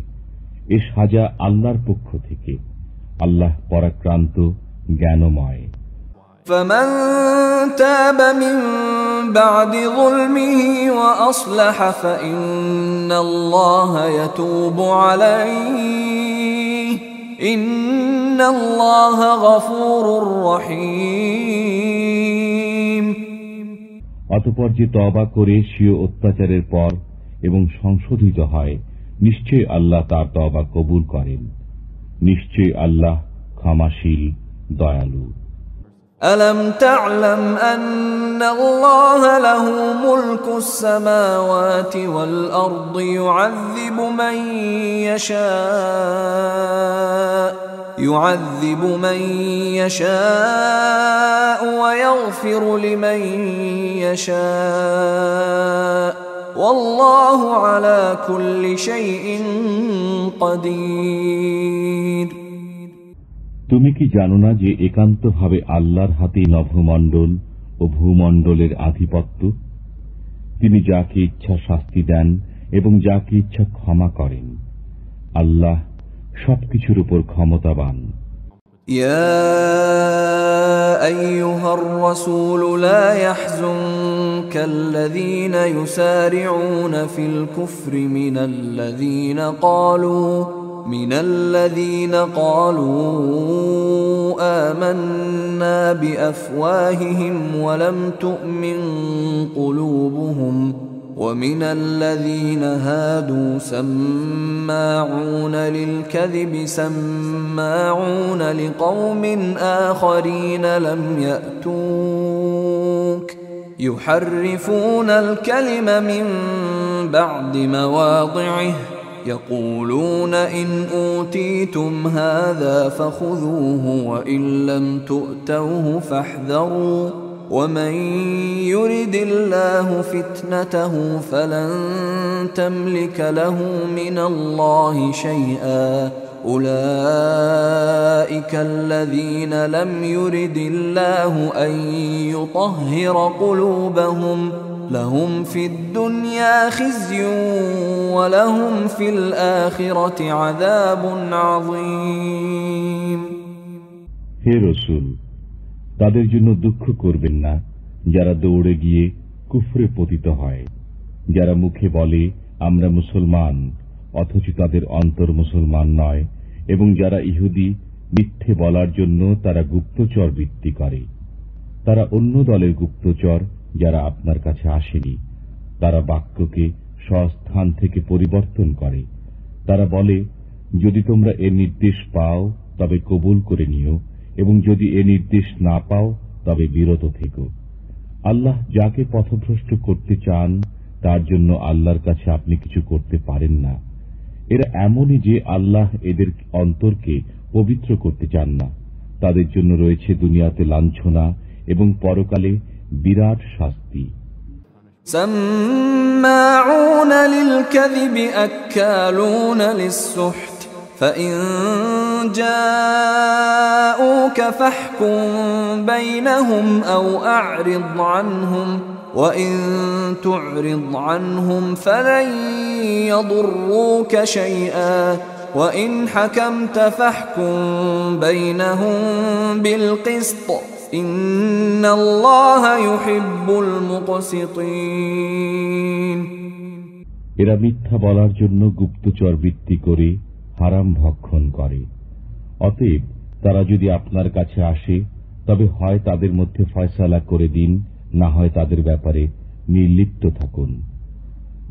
এ সাজা আল্লাহর পক্ষ থেকে। আল্লাহ পরাক্রান্ত, জ্ঞানময়। فمن تاب من بعد ظلمه وأصلح فإن الله يتوب عليه إن الله غفور رحيم। অতঃপর যে তওবা করে স্বীয় অত্যাচারের পর এবং সংশোধিত হয়, নিশ্চয় আল্লাহ তার তওবা কবুল করেন। নিশ্চয় আল্লাহ ক্ষমাশীল, দয়ালু। ألم تعلم أن الله له ملك السماوات والأرض يعذب من يشاء ويغفر لمن يشاء والله على كل شيء قدير। তুমি কি জানো না যে একান্তভাবে আল্লাহর হাতেই নভমণ্ডল ও ভূমণ্ডলের আধিপত্য? তিনি যাকে ইচ্ছা শাস্তি দেন এবং যাকে ইচ্ছা ক্ষমা করেন। আল্লাহ সবকিছুর উপর ক্ষমতাবান। يا أيها الرسول لا يحزنك الذين يسارعون في الكفر من الذين قالوا آمنا بأفواههم ولم تؤمن قلوبهم ومن الذين هادوا سماعون للكذب سماعون لقوم آخرين لم يأتوك يحرفون الكلم من بعد مواضعه يقولون إن أوتيتم هذا فخذوه وإن لم تؤتوه فاحذروا ومن يرد الله فتنته فلن تملك له من الله شيئا أولئك الذين لم يرد الله أن يطهر قلوبهم لهم في الدنيا خزي ولهم في الآخرة عذاب عظيم হে রাসূল, তাদের জন্য দুঃখ করবেন না যারা দৌড়ে গিয়ে কুফরে পতিত হয়, যারা মুখে বলে আমরা মুসলমান অথচ তাদের অন্তর মুসলমান নয়, এবং যারা ইহুদি মিথ্যে বলার জন্য তারা গুপ্তচর বৃত্তি করে। তারা অন্য দলের গুপ্তচর যারা আপনার কাছে আসেনি। তারা বাক্যকে স্বস্থান থেকে পরিবর্তন করে। তারা বলে যদি তোমরা এর নির্দেশ পাও তবে কবুল করে নিও, এবং যদি এ নির্দেশ না পাও তবে বিরত থেকো। আল্লাহ যাকে পথভ্রষ্ট করতে চান তার জন্য আল্লাহর কাছে আপনি কিছু করতে পারেন না। এরা এমনই যে আল্লাহ এদের অন্তরকে পবিত্র করতে চান না। তাদের জন্য রয়েছে দুনিয়াতে লাঞ্ছনা এবং পরকালে বিরাট শাস্তি। سماعون للكذب أكالون للسحت فإن جاءوك فاحكم بينهم أو أعرض عنهم وإن تعرض عنهم فلن يضروك شيئا وإن حكمت فاحكم بينهم بالقسط إن الله يحب المقسطين এরা মিথ্যা বলার জন্য গুপ্তচর বৃত্তি করে হারাম ভক্ষণ করে। অতএব তারা যদি আপনার কাছে আসে তবে হয় তাদের মধ্যে ফয়সালা করে দিন, না হয় তাদের ব্যাপারে নির্লিপ্ত থাকুন।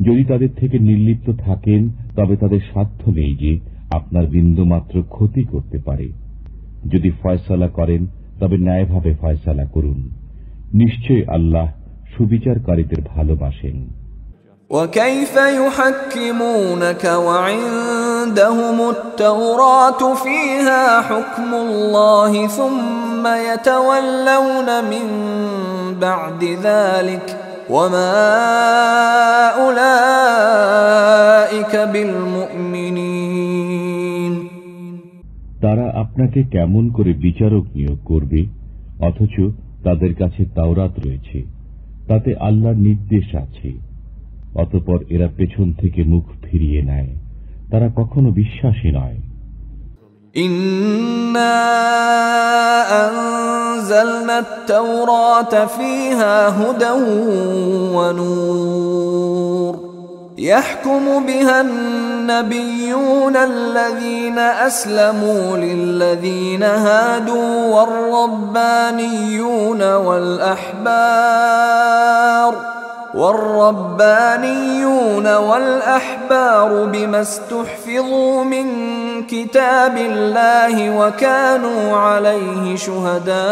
যদি তাদের থেকে নির্লিপ্ত থাকেন তবে তাদের সাধ্য নেই যে আপনার বিন্দুমাত্র ক্ষতি করতে পারে। যদি ফয়সালা করেন তবে ন্যায়ভাবে ফয়সালা করুন। নিশ্চয় আল্লাহ সুবিচারকারীদের ভালোবাসেন। وكيف يحكمونك وعندهم التوراة فيها حكم الله ثم يتولون من بعد ذلك وما أولئك بالمؤمنين তারা আপনাকে কেমন করে বিচারক নিয়োগ করবে অথচ তাদের কাছে তাওরাত রয়েছে, তাতে আল্লাহর নির্দেশ আছে। অতঃপর এরা পেছন থেকে মুখ ফিরিয়ে নেয়, তারা কখনো বিশ্বাসী নয়। ইন্না আনজালনা আত-তাওরাতা ফীহা হুদান ওয়া নূর ইয়াহকুমু বিহা আন-নাবিয়্যুনা আল্লাযীনা আসলামু লিল্লাযীনা হাদু ওয়ার-রাব্বানিয়্যুনা والأحبار بما استحفظوا من كتاب الله وكانوا عليه شهداء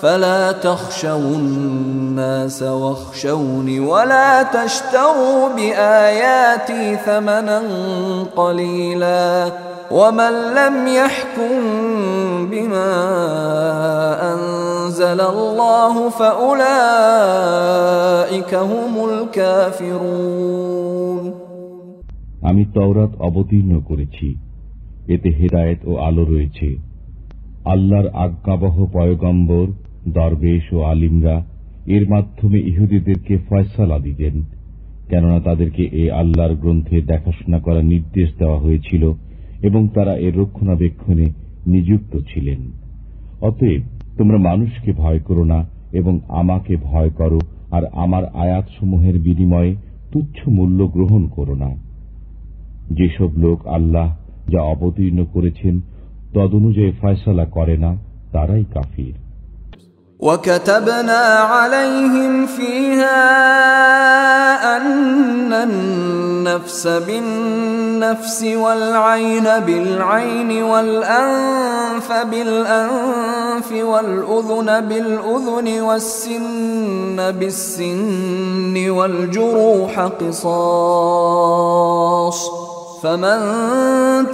فلا تخشوا الناس واخشوني ولا تشتروا بآياتي ثمنا قليلا ومن لم يحكم بما أنزل الله فأولئك هم الكافرون আমি তাওরাত অবতীর্ণ করেছি, এতে হেদায়েত ও আলো রয়েছে। আল্লাহর আজ্ঞাবহ পয়গম্বর, দরবেশ ও আলিমরা এর মাধ্যমে ইহুদিদেরকে ফয়সালা দিতেন, কেননা তাদেরকে এ আল্লাহর গ্রন্থে দেখাশোনা করার নির্দেশ দেওয়া হয়েছিল এবং তারা এর রক্ষণাবেক্ষণে নিযুক্ত ছিলেন। অতএব তোমরা মানুষকে ভয় করো না এবং আমাকে ভয় করো, আর আমার আয়াতসমূহের বিনিময়ে তুচ্ছ মূল্য গ্রহণ করো না। যেসব লোক আল্লাহ যা অবতীর্ণ করেছেন তদনুযায়ী ফয়সালা করে না তারাই কাফির। وكتبنا عليهم فيها أن النفس بالنفس والعين بالعين والأنف بالأنف والأذن بالأذن والسن بالسن والجروح قصاص فمن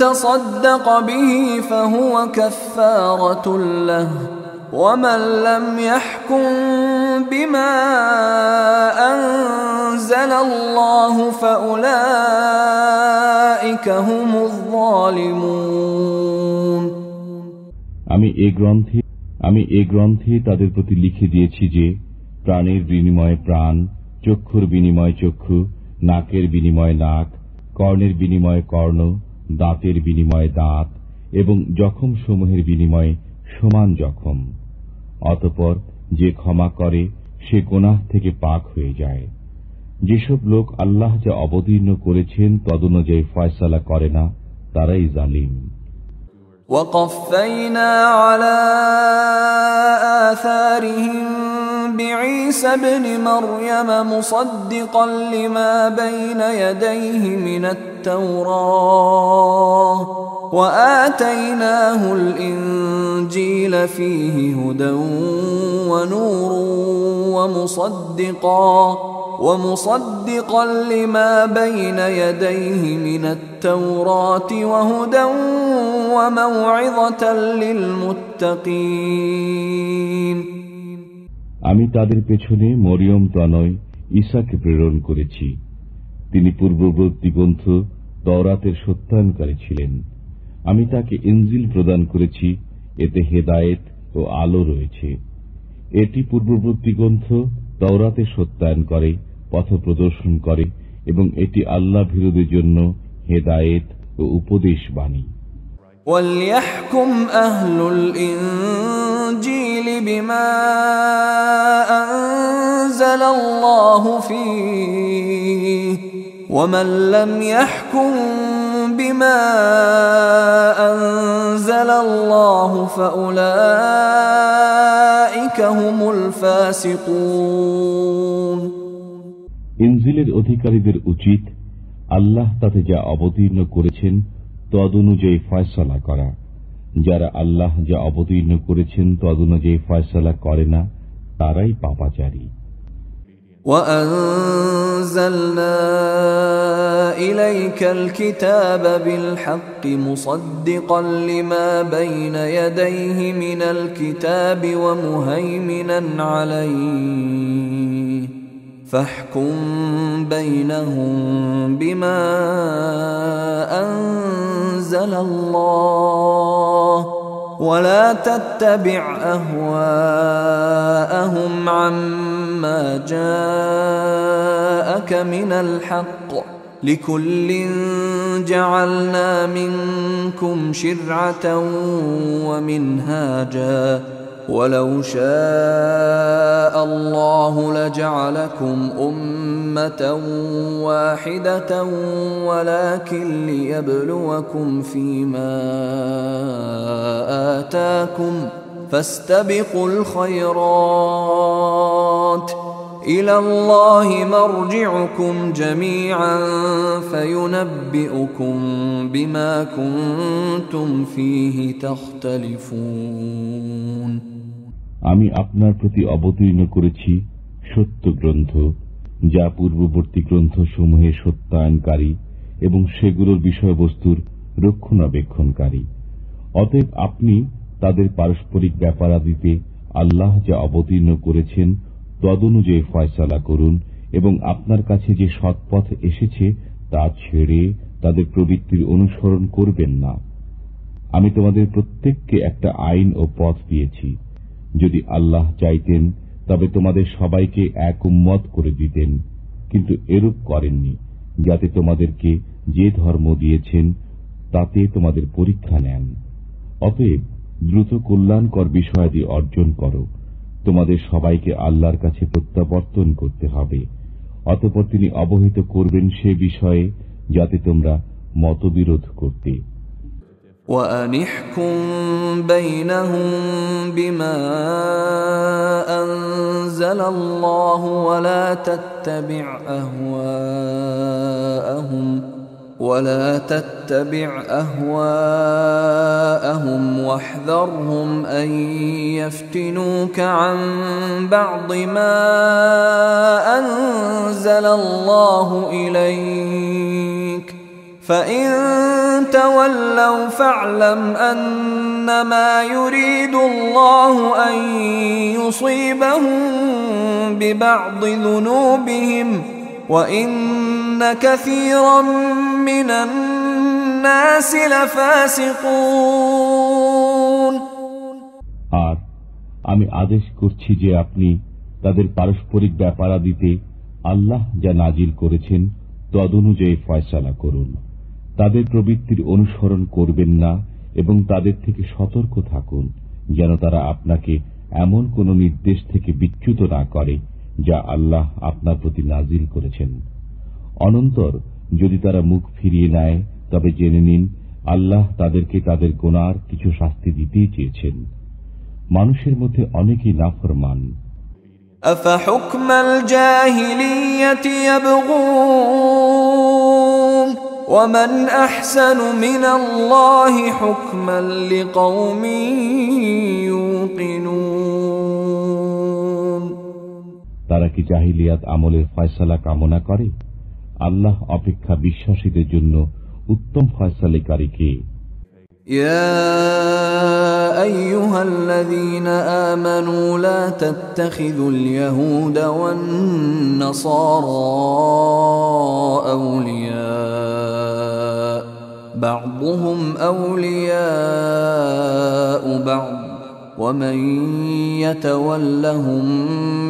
تصدق به فهو كفارة له ومن لم يحكم بما أنزل الله فأولئك هم الظالمون। আমি এই গ্রন্থে তাদের প্রতি লিখে দিয়েছি যে প্রাণের বিনিময়ে প্রাণ, চক্ষুর বিনিময়ে চক্ষু, নাকের বিনিময়ে নাক, কর্ণের বিনিময়ে কর্ণ, দাঁতের বিনিময়ে দাঁত এবং জখম সমূহের বিনিময়ে সমান জখম। অতঃপর যে ক্ষমা করে সে গুনাহ থেকে পাক হয়ে যায়। যেসব লোক আল্লাহ যা অবতীর্ণ করেছেন তদনুযায়ী ফয়সালা করে না তারাই জালিম। وقفينا على آثارهم بعيسى ابن مريم مصدقا لما بين يديه من التوراة وآتيناه الإنجيل فيه هدى ونور ومصدقا لما بين يديه من التوراة وهدى وموعظة للمتقين। আমি তাদের পেছনে মরিয়ম তনয় ঈসাকে প্রেরণ করেছি। তিনি পূর্ববর্তী গ্রন্থ তওরাতের সত্যায়নকারী ছিলেন। আমি তাকে ইনজিল প্রদান করেছি, এতে হেদায়েত ও আলো রয়েছে। এটি পূর্ববর্তী গ্রন্থ তওরাতের সত্যায়ন করে, পথ প্রদর্শন করে এবং এটি আল্লাহ ভীরুদের জন্য হেদায়েত ও উপদেশ বাণী। وَلْيَحْكُمْ أَهْلُ الْإِنْجِيلِ بِمَا أَنزَلَ اللَّهُ فِيهِ وَمَنْ لَمْ يَحْكُمْ بِمَا أَنزَلَ اللَّهُ فَأُولَئِكَ هُمُ الْفَاسِقُونَ। ইনজিলের অধিকারীদের উচিত আল্লাহ তাতে যা অবতীর্ণ করেছেন তদনুযায়ী ফয়সালা করা। যারা আল্লাহ যা অবতীর্ণ করেছেন তদনুযায়ী ফয়সালা করে না তারাই পাপাচারী। وَأَنزَلْنَا إِلَيْكَ الْكِتَابَ بِالْحَقِّ مُصَدِّقًا لِمَا بَيْنَ يَدَيْهِ مِنَ الْكِتَابِ وَمُهَيْمِنًا عَلَيْهِ فَاحْكُم بَيْنَهُم بِمَا أَنزَلَ اللَّهُ وَلَا تَتَّبِعْ أَهْوَاءَهُمْ عَمَّا جَاءَكَ مِنَ الْحَقِّ لِكُلٍّ جَعَلْنَا مِنكُمْ شِرْعَةً وَمِنْهَاجًا وَلَوْ شَاءَ اللَّهُ لَجَعَلَكُمْ أُمَّةً وَاحِدَةً وَلَكِنْ لِيَبْلُوَكُمْ فِيمَا آتَاكُمْ فَاسْتَبِقُوا الْخَيْرَاتِ إِلَى اللَّهِ مَرْجِعُكُمْ جَمِيعًا فَيُنَبِّئُكُم بِمَا كُنتُمْ فِيهِ تَخْتَلِفُونَ। আমি আপনার প্রতি অবতীর্ণ করেছি সত্য গ্রন্থ, যা পূর্ববর্তী গ্রন্থসমূহের সত্যায়নকারী এবং সেগুলোর বিষয়বস্তুর রক্ষণাবেক্ষণকারী। অতএব আপনি তাদের পারস্পরিক ব্যাপারাদিতে আল্লাহ যা অবতীর্ণ করেছেন তদনুযায়ী ফয়সালা করুন এবং আপনার কাছে যে সৎপথ এসেছে তা ছেড়ে তাদের প্রবৃত্তির অনুসরণ করবেন না। আমি তোমাদের প্রত্যেককে একটা আইন ও পথ দিয়েছি। যদি আল্লাহ চাইতেন তবে তোমাদের সবাইকে এক উম্মত করে দিতেন, কিন্তু এরূপ করেননি, যাতে তোমাদেরকে যে ধর্ম দিয়েছেন তাতে তোমাদের পরীক্ষা নেন। অতএব দ্রুত কল্যাণকর বিষয়াদি অর্জন করো। তোমাদের সবাইকে আল্লাহর কাছে প্রত্যাবর্তন করতে হবে। অতঃপর তিনি অবহিত করবেন সে বিষয়ে যাতে তোমরা মতবিরোধ করতে। وأنحكم بينهم بما أنزل الله ولا تتبع أهواءهم واحذرهم أن يفتنوك عن بعض ما أنزل الله إليك فإن تولوا فاعلم أنما يريد الله أن يصيبهم ببعض ذنوبهم وإن كثيرا من الناس لفاسقون আর আমি আদেশ করছি যে আপনি তাদের পারস্পরিক ব্যাপারাদিতে আল্লাহ যা নাজিল করেছেন তদনুযায়ী ফয়সালা করুন। তাদের প্রবৃত্তির অনুসরণ করবেন না এবং তাদের থেকে সতর্ক থাকুন যেন তারা আপনাকে এমন কোন নির্দেশ থেকে বিচ্যুত না করে যা আল্লাহ আপনার প্রতি নাজিল করেছেন। অনন্তর যদি তারা মুখ ফিরিয়ে নেয় তবে জেনে নিন আল্লাহ তাদেরকে তাদের গুনার কিছু শাস্তি দিতেই চেয়েছেন। মানুষের মধ্যে অনেকেই নাফরমান। أفحكم الجاهلية يبغون ومن أحسن من الله حكما لقوم يوقنون তারা কি জাহিলিয়াত আমলের ফয়সালা কামনা করে? আল্লাহ অপেক্ষা বিশ্বাসীদের জন্য উত্তম ফয়সালাকারী কে? يا أيها الذين آمنوا لا تتخذوا اليهود والنصارى أولياء بعضهم أولياء بعض ومن يتولهم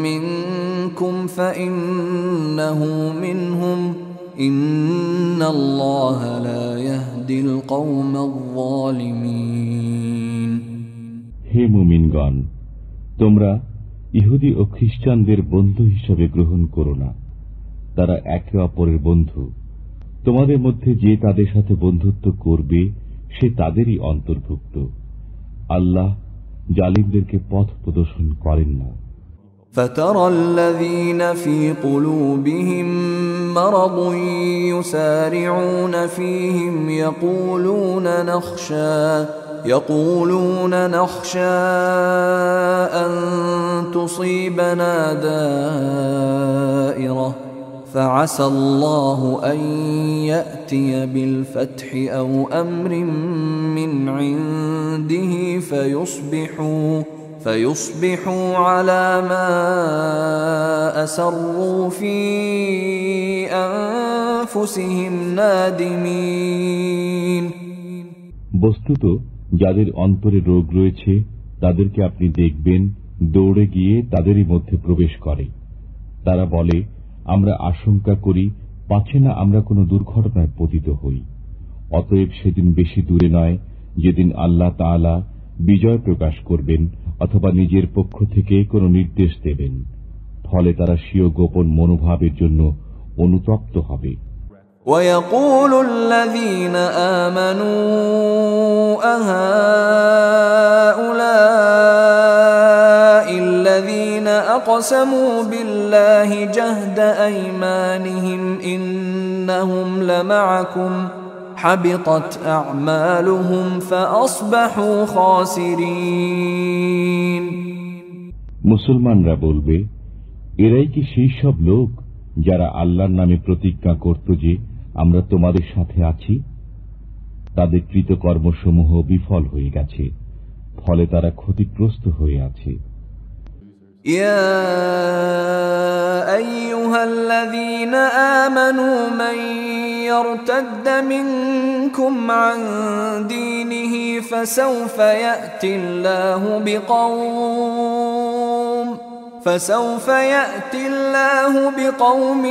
منكم فإنه منهم إن الله لا يهدي القوم الظالمين হে মুমিনগণ, তোমরা ইহুদি ও খ্রিস্টানদের বন্ধু হিসাবে গ্রহণ করো না। তারা একে অপরের বন্ধু। তোমাদের মধ্যে যে তাদের সাথে বন্ধুত্ব করবে সে তাদেরই অন্তর্ভুক্ত। আল্লাহ জালিমদেরকে পথ প্রদর্শন করেন না। فترى الذين في قلوبهم مرض يسارعون فيهم يقولون نخشى أن تصيبنا دائرة فعسى الله أن يأتي بالفتح أو أمر من عنده فيصبحوا على ما أسروا في أنفسهم نادمين বস্তুত যাদের অন্তরে রোগ রয়েছে তাদেরকে আপনি দেখবেন দৌড়ে গিয়ে তাদেরই মধ্যে প্রবেশ করে। তারা বলে, আমরা আশঙ্কা করি পাছে না আমরা কোনো দুর্ঘটনায় পতিত হই। অতএব সেদিন বেশি দূরে নয় যেদিন আল্লাহ তাআলা বিজয় প্রকাশ করবেন অথবা নিজের পক্ষ থেকে কোনো নির্দেশ দেবেন। ফলে তারা স্বীয় গোপন মনোভাবের জন্য অনুতপ্ত হবে। ويقول الذين آمنوا أهؤلاء الذين أقسموا بالله جهد أيمانهم إنهم لمعكم حبطت أعمالهم فأصبحوا خاسرين মুসলমানরা বলবে, এরাই কি সেই সব লোক যারা আল্লাহর নামে প্রতিজ্ঞা করত যে আমরা তোমাদের সাথে আছি? তাদের কৃতকর্মসমূহ বিফল হয়ে গেছে, ফলে তারা ক্ষতিগ্রস্ত হয়ে আছে। يا أيها الذين آمنوا من يرتد منكم عن دينه فسوف يأتي الله بقوم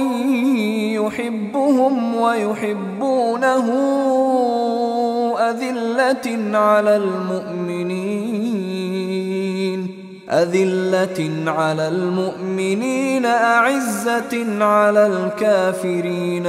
يحبهم ويحبونه أذلة على المؤمنين أعزة على الكافرين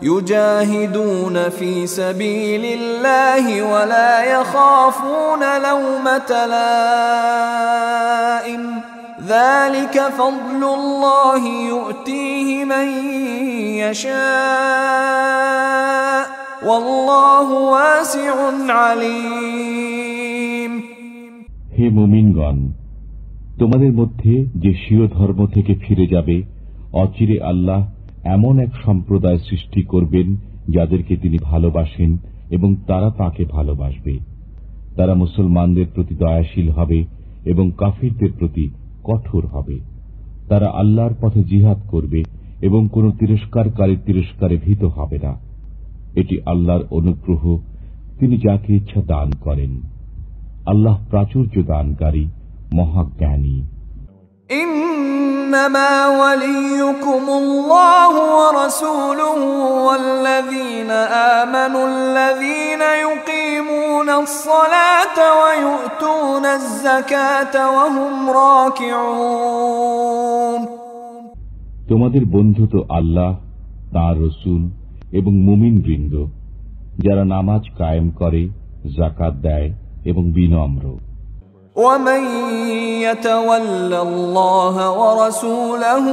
يجاهدون في سبيل الله ولا يخافون لومة لائم ذلك فضل الله يؤتيه من يشاء والله واسع عليم। হে মুমিনগণ, তোমাদের মধ্যে যে স্বীয় ধর্ম থেকে ফিরে যাবে, অচিরে আল্লাহ এমন এক সম্প্রদায় সৃষ্টি করবেন যাদেরকে তিনি ভালোবাসেন এবং তারা তাকে ভালোবাসবে। তারা মুসলমানদের প্রতি দয়াশীল হবে এবং কাফিরদের প্রতি কঠোর হবে। তারা আল্লাহর পথে জিহাদ করবে এবং কোন তিরস্কারকারীর তিরস্কারে ভীত হবে না। এটি আল্লাহর অনুগ্রহ, তিনি যাকে ইচ্ছা দান করেন। আল্লাহ প্রাচুর্য দানকারী, মহাজ্ঞানী। إنما وليكم الله ورسوله والذين آمنوا الذين يقيمون الصلاة ويؤتون الزكاة وهم راكعون। তোমাদের বন্ধু তো আল্লাহ, তাঁর রসুল এবং মুমিন বৃন্দ, যারা নামাজ কায়েম করে, যাকাত দেয় এবং বিনম্র। ومن يتول الله ورسوله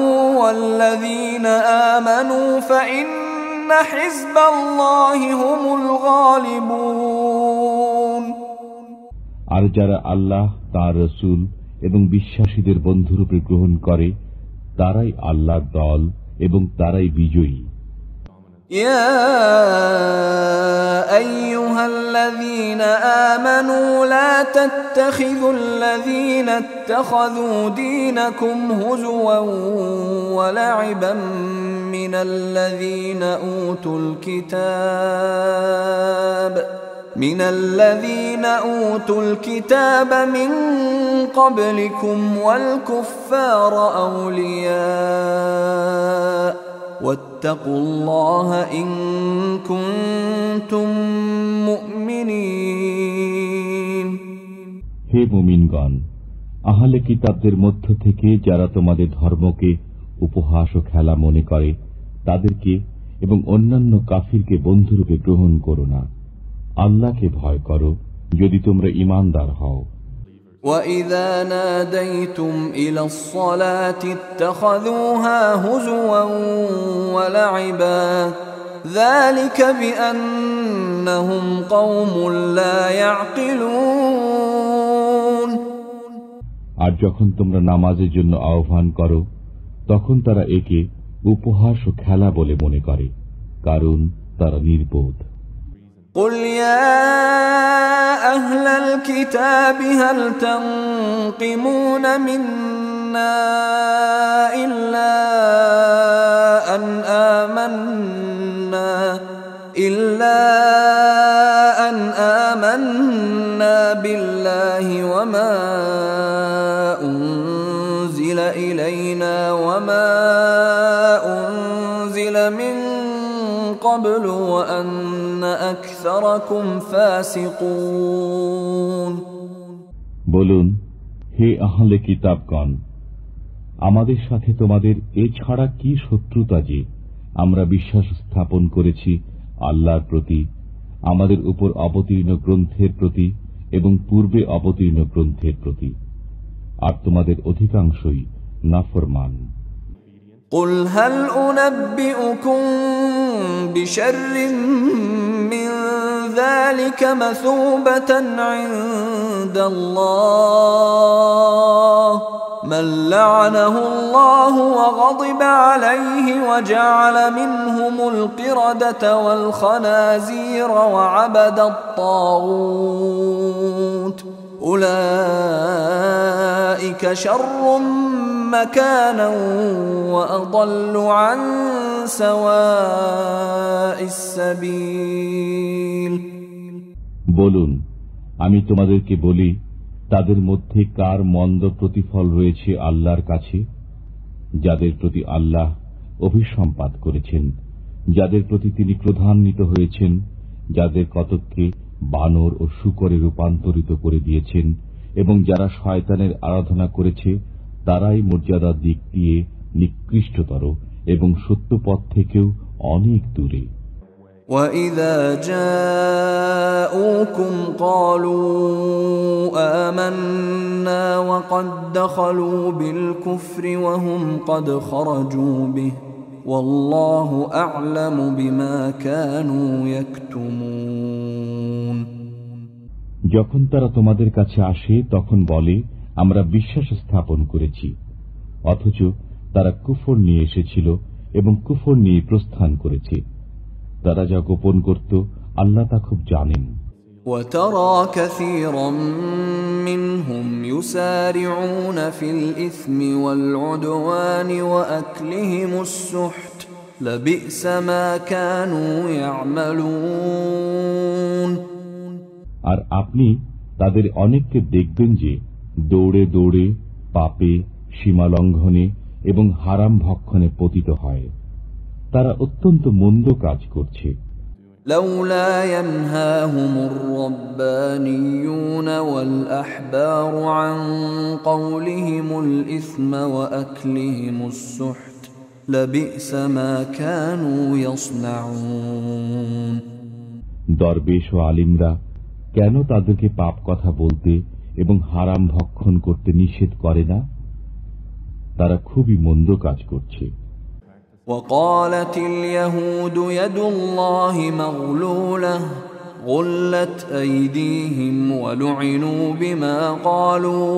والذين آمنوا فإن حزب الله هم الغالبون। আর যারা আল্লাহ, তাঁর রসুল এবং বিশ্বাসীদের বন্ধুরূপে গ্রহণ করে, তারাই আল্লাহর দল এবং তারাই বিজয়ী। يا أيها الذين آمنوا لا تتخذوا الذين اتخذوا دينكم هزوا ولعبا من الذين أوتوا الكتاب من قبلكم والكفار أولياء واتقوا الله إن كنتم مؤمنين। হে মুমিনগণ, আহলে কিতাবদের মধ্য থেকে যারা তোমাদের ধর্মকে উপহাস ও খেলা মনে করে, তাদেরকে এবং অন্যান্য কাফিরকে বন্ধুরূপে গ্রহণ করো না। আল্লাহকে ভয় করো যদি তোমরা ঈমানদার হও। وَإِذَا نَادَيْتُمْ إِلَى الصَّلَاةِ اتَّخَذُوهَا هُزُوًا وَلَعِبًا ذَلِكَ بِأَنَّهُمْ قَوْمٌ لَا يَعْقِلُونَ। আর যখন তোমরা নামাজের জন্য আহ্বান করো, তখন তারা একে উপহাস ও খেলা বলে মনে করে, কারণ তারা নির্বোধ। قل يا أهل الكتاب هل تنقمون منا إلا أن آمنا بالله وما أنزل إلينا وما أنزل من قبل وأن أكثركم فاسقون। বলুন, হে আহলে কিতাবগণ, আমাদের সাথে তোমাদের এছাড়া কি শত্রুতা যে আমরা বিশ্বাস স্থাপন করেছি আল্লাহর প্রতি, আমাদের উপর অবতীর্ণ গ্রন্থের প্রতি এবং পূর্বে অবতীর্ণ গ্রন্থের প্রতি, আর তোমাদের অধিকাংশই নাফরমান। قل هل أنبئكم بشر من ذلك مثوبة عند الله من لعنه الله وغضب عليه وجعل منهم القردة والخنازير وعبد الطاغوت أولئك شر مكانا وأضل عن سواء السبيل। বলুন, আমি তোমাদেরকে বলি, তাদের মধ্যে কার মন্দ প্রতিফল রয়েছে আল্লাহর কাছে? যাদের প্রতি আল্লাহ অভিসম্পাত করেছেন, যাদের প্রতি তিনি ক্রোধান্বিত হয়েছেন, যাদের কতককে বানর ও শূকরে রূপান্তরিত করে দিয়েছেন, এবং যারা শয়তানের আরাধনা করেছে তারাই মর্যাদার দিক দিয়ে নিকৃষ্টতর এবং সত্য পথ থেকেও অনেক দূরে। وَإِذَا جَاءُوكُمْ قَالُوا آمَنَّا وَقَدْ دَخَلُوا بِالْكُفْرِ وَهُمْ قَدْ خَرَجُوا بِهِ وَاللَّهُ أَعْلَمُ بِمَا كَانُوا يَكْتُمُونَ। যখন তারা তোমাদের কাছে আসে তখন বলে, আমরা বিশ্বাস স্থাপন করেছি, অথচ তারা কুফর নিয়ে এসেছিল এবং কুফর নিয়ে প্রস্থান করেছে। তারা যা গোপন করত আল্লাহ তা খুব জানেন। وَتَرَى كَثِيرًا مِّنْهُمْ يُسَارِعُونَ فِي الْإِثْمِ وَالْعُدْوَانِ وَأَكْلِهِمُ السُّحْتَ لَبِئْسَ مَا كَانُوا يَعْمَلُونَ। আর আপনি তাদের অনেককে দেখবেন যে দৌড়ে দৌড়ে পাপে, সীমা লঙ্ঘনে এবং হারাম ভক্ষণে পতিত হয়। তারা অত্যন্ত মন্দ কাজ করছে। لولا ينهاهم الربانيون والأحبار عن قولهم الإثم وأكلهم السحت لبئس ما كانوا يصنعون। দরবেশ ও আলিমরা কেন তাদেরকে পাপ কথা বলতে এবং হারাম ভক্ষণ করতে নিষেধ করে না? তারা খুবই মন্দ কাজ করছে। وقالت اليهود يد الله مغلولة غلت أيديهم ولعنوا بما قالوا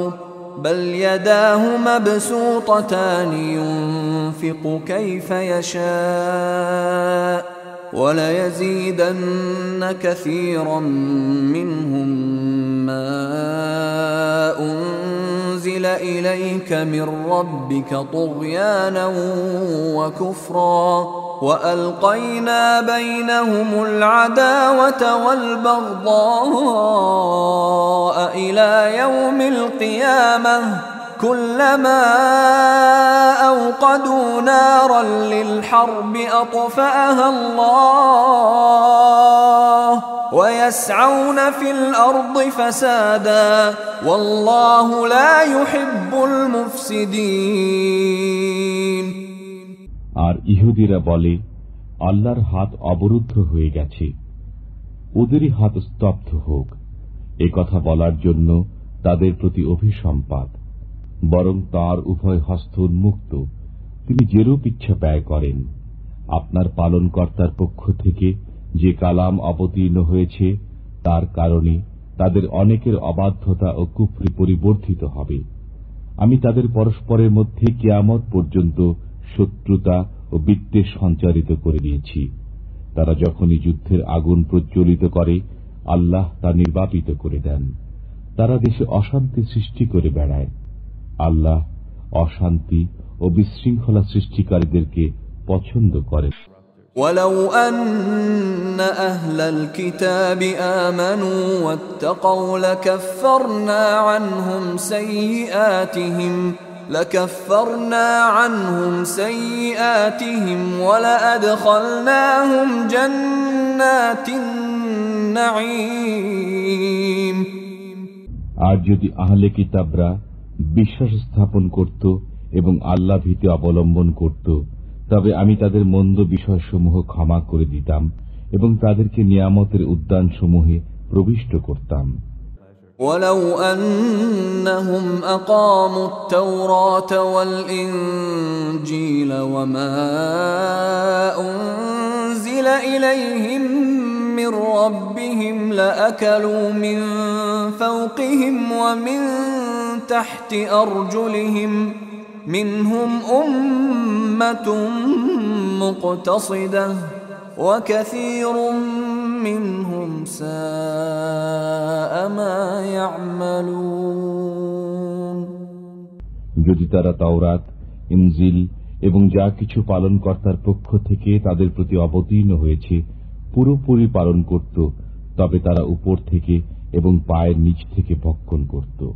بل يداه مبسوطتان ينفق كيف يشاء وليزيدن كثيرا منهم ما أنزل إليك من ربك طغيانا وكفرا وألقينا بينهم العداوة والبغضاء إلى يوم القيامة كلما أوقدوا نارا للحرب أطفأها الله ويسعون في الأرض فسادا والله لا يحب المفسدين। আর ইহুদিরা বলে, আল্লাহর হাত অবরুদ্ধ হয়ে গেছে, ওদেরই হাত স্তব্ধ হোক। এ কথা বলার জন্য তাদের প্রতি অভিসম্পাত, বরং তার উভয় হস্ত উন্মুক্ত, তিনি যেরূপ ইচ্ছা ব্যয় করেন। আপনার পালনকর্তার পক্ষ থেকে যে কালাম অবতীর্ণ হয়েছে তার কারণে তাদের অনেকের অবাধ্যতা ও কুফরি পরিবর্ধিত হবে। আমি তাদের পরস্পরের মধ্যে কিয়ামত পর্যন্ত শত্রুতা ও বিদ্বেষ সঞ্চারিত করে দিয়েছি। তারা যখনই যুদ্ধের আগুন প্রজ্বলিত করে আল্লাহ তা নির্বাপিত করে দেন। তারা দেশে অশান্তি সৃষ্টি করে বেড়ায়। আল্লাহ অশান্তি ও বিশৃঙ্খলা সৃষ্টিকারীদেরকে পছন্দ করেন। ولو أن أهل الكتاب آمنوا واتقوا لكفرنا عنهم سيئاتهم ولأدخلناهم جنات النعيم। আর যদি আহলে কিতাবরা বিশ্বাস স্থাপন করত এবং আল্লাহ ভীতি অবলম্বন করত, তবে আমি তাদের মন্দ বিষয়সমূহ ক্ষমা করে দিতাম এবং তাদেরকে নিয়ামতের উদ্যানসমূহে প্রবিষ্ট করতাম। ولو أنهم أقاموا التوراة والإنجيل وما أنزل إليهم من ربهم لأكلوا من فوقهم ومن تحت أرجلهم منهم أمة مقتصدة وكثير منهم ساء ما يعملون। যদি তারা তাওরাত, ইনজিল এবং যা কিছু পালনকর্তার পক্ষ থেকে তাদের প্রতি অবতীর্ণ হয়েছে পুরোপুরি পালন করত, তবে তারা উপর থেকে এবং পায়ের নিচ থেকে ভক্ষণ করত।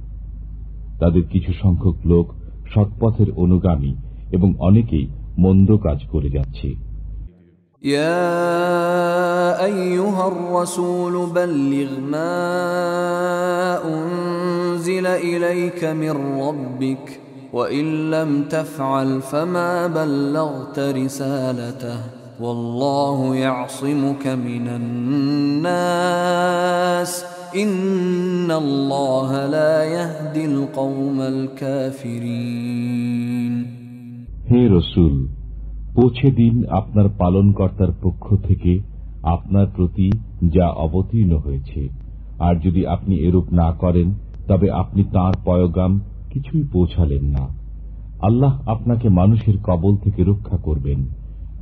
তাদের কিছু সংখ্যক লোক সৎপথের অনুগামী এবং অনেকেই মন্দ কাজ করে যাচ্ছে। يا أيها الرسول بلغ ما أنزل إليك من ربك وإن لم تفعل فما بلغت رسالته والله يعصمك من الناس إن الله لا يهدي القوم الكافرين হে রাসূল, পৌঁছে দিন আপনার পালনকর্তার পক্ষ থেকে আপনার প্রতি যা অবতীর্ণ হয়েছে। আর যদি আপনি এরূপ না করেন তবে আপনি তাঁর পয়গাম কিছুই পৌঁছালেন না। আল্লাহ আপনাকে মানুষের কবল থেকে রক্ষা করবেন।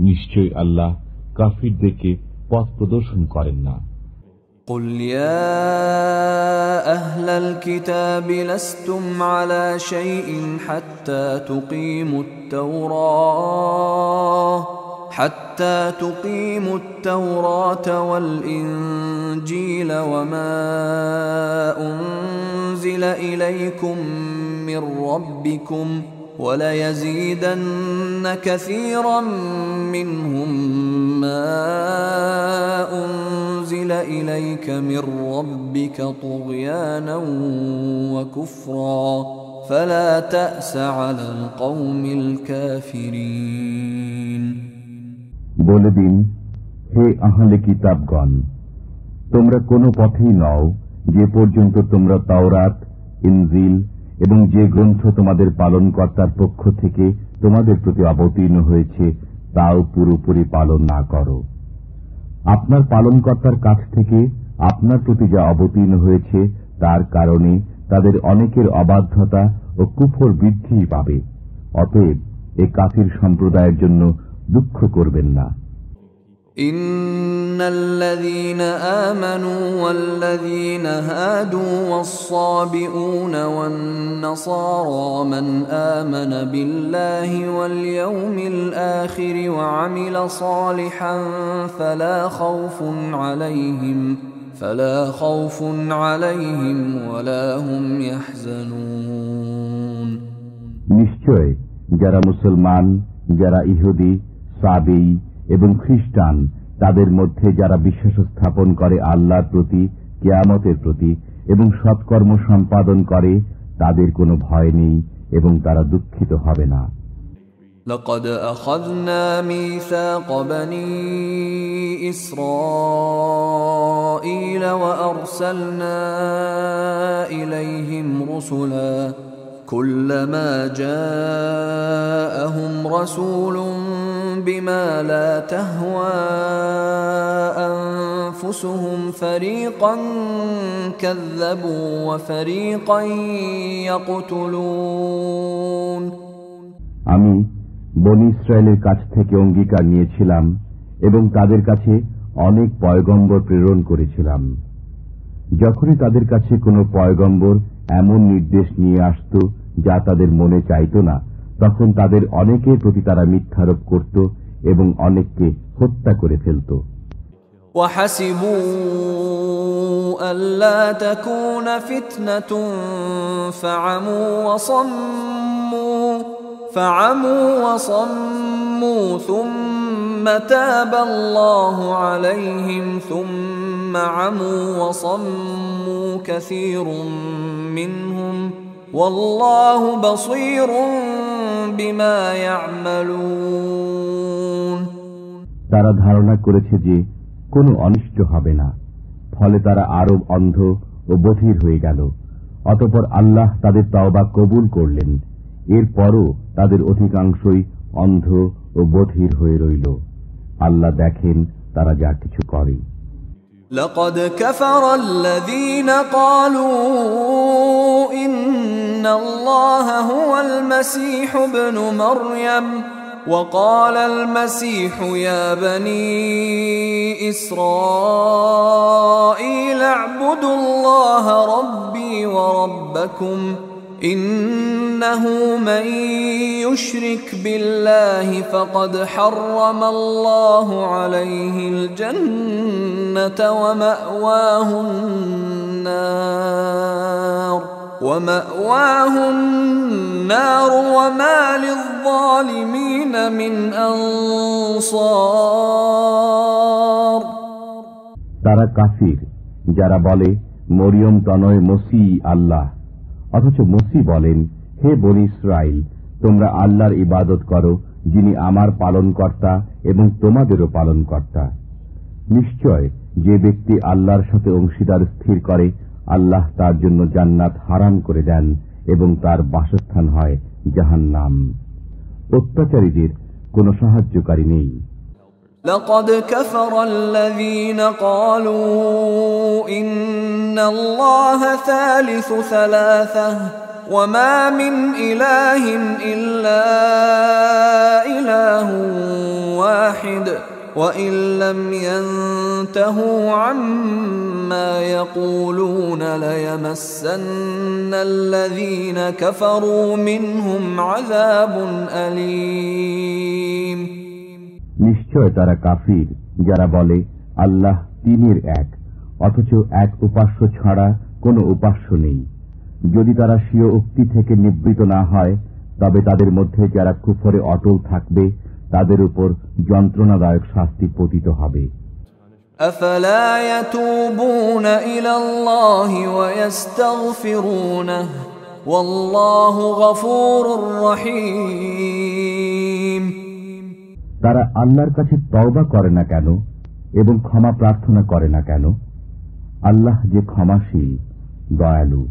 নিশ্চয় আল্লাহ কাফিরদেরকে পথ প্রদর্শন করেন না। قل يا أهل الكتاب لستم على شيء حتى تقيموا التوراة والإنجيل وما أنزل إليكم من ربكم وليزيدن كثيرا منهم ما أنزل إليك من ربك طغيانا وكفرا فلا تأس على القوم الكافرين বলে দিন, হে আহলে কিতাবগণ, তোমরা কোন পথেই নও যে পর্যন্ত তোমরা তাওরাত, ইনজিল এবং যে গ্রন্থ তোমাদের পালনকর্তার পক্ষ থেকে তোমাদের প্রতি অবতীর্ণ হয়েছে তাও পুরোপুরি পালন না করো। আপনার পালনকর্তার কাছ থেকে আপনার প্রতি যা অবতীর্ণ হয়েছে তার কারণে তাদের অনেকের অবাধ্যতা ও কুফর বৃদ্ধি পাবে। অতএব এ কাফির সম্প্রদায়ের জন্য দুঃখ করবেন না। إن الذين آمنوا والذين هادوا والصابئون والنصارى من آمن بالله واليوم الآخر وعمل صالحا فلا خوف عليهم ولا هم يحزنون নিশ্চয় যারা মুসলমান, যারা ইহুদি, সাবী এবং খ্রিস্টান, তাদের মধ্যে যারা বিশ্বাস স্থাপন করে আল্লাহর প্রতি, কিয়ামতের প্রতি এবং সৎকর্ম সম্পাদন করে, তাদের কোনো ভয় নেই এবং তারা দুঃখিত হবে না। لقد أخذنا ميثاق بني إسرائيل وأرسلنا إليهم رسلا كلما جاءهم رسول بما لا تهوى أنفسهم فريقا كذبوا وفريقا يقتلون আমি বনী ইসরায়েলের কাছ থেকে অঙ্গীকার নিয়েছিলাম এবং তাদের কাছে অনেক পয়গম্বর প্রেরণ করেছিলাম। যখনই তাদের কাছে কোনো পয়গম্বর এমন নির্দেশ নিয়ে আসত যা তাদের মনে চাইত না, তখন তাদের অনেকের প্রতি তারা মিথ্যারোপ করত এবং অনেককে হত্যা করে ফেলত। وحسبوا ألا تكون فتنة فعموا وصموا ثم تاب الله عليهم ثم عموا وصموا كثير منهم والله بصير بما يعملون তারা ধারণা করেছে যে কোনো অনিষ্ট হবে না, ফলে তারা আরো অন্ধ ও বধির হয়ে গেল। অতঃপর আল্লাহ তাদের তওবা কবুল করলেন। এরপরও তাদের অধিকাংশই অন্ধ ও বধির হয়ে রইল। আল্লাহ দেখেন তারা যা কিছু করে। لقد كفر الذين قالوا إن الله هو المسيح ابن مريم وقال المسيح يا بني إسرائيل اعبدوا الله ربي وربكم إنه من يشرك بالله فقد حرم الله عليه الجنة ومأواه النار ومأواهم النار وما للظالمين من أنصار তারা কাফির যারা বলে মরিয়ম তনয় মসিহ আল্লাহ, অথচ মসিহ বলেন, হে বনী ইসরাইল, তোমরা আল্লাহর ইবাদত করো যিনি আমার পালনকর্তা এবং তোমাদেরও পালনকর্তা। নিশ্চয় যে ব্যক্তি আল্লাহর সাথে অংশীদার স্থির করে, আল্লাহ তার জন্য জান্নাত হারাম করে দেন এবং তার বাসস্থান হয় জাহান্নাম। অত্যাচারীদের কোনো সাহায্যকারী নেই। لقد كفر الذين قالوا إن الله ثالث ثلاثة وما من إله إلا إله واحد وإن لم ينتهوا عما يقولون ليمسن الذين كفروا منهم عذاب أليم নিশ্চয় তারা কাফির যারা বলে আল্লাহ তিনের এক, অথচ এক উপাস্য ছাড়া কোনো উপাস্য নেই। যদি তারা স্বীয় উক্তি থেকে নিবৃত না হয়, তবে তাদের মধ্যে যারা কুফরে অটল থাকবে তাদের উপর যন্ত্রণাদায়ক শাস্তি পতিত হবে। أفلا يتوبون إلى الله ويستغفرونه والله غفور رحيم তারা আল্লাহর কাছে তওবা করে না কেন এবং ক্ষমা প্রার্থনা করে না কেন? আল্লাহ যে ক্ষমাশীল, দয়ালু।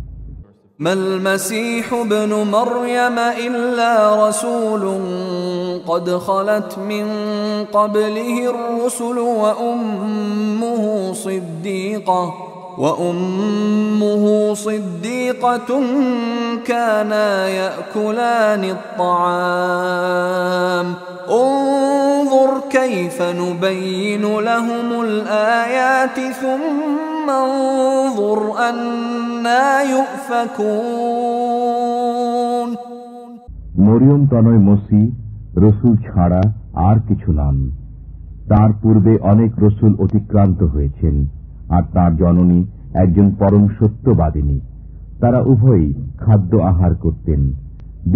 ما المسيح ابن مريم إلا رسول قد خلت من قبله الرسل وأمه صديقة كانا يأكلان الطعام انظر كيف نبين لهم الآيات ثم انظر أنا يؤفكون মরিয়ম তনয় মসিহ রসুল ছাড়া আর কিছু নন। তার পূর্বে অনেক রসুল অতিক্রান্ত হয়েছেন, আর তার জননী একজন পরম সত্যবাদিনী। তারা উভয়ই খাদ্য আহার করতেন।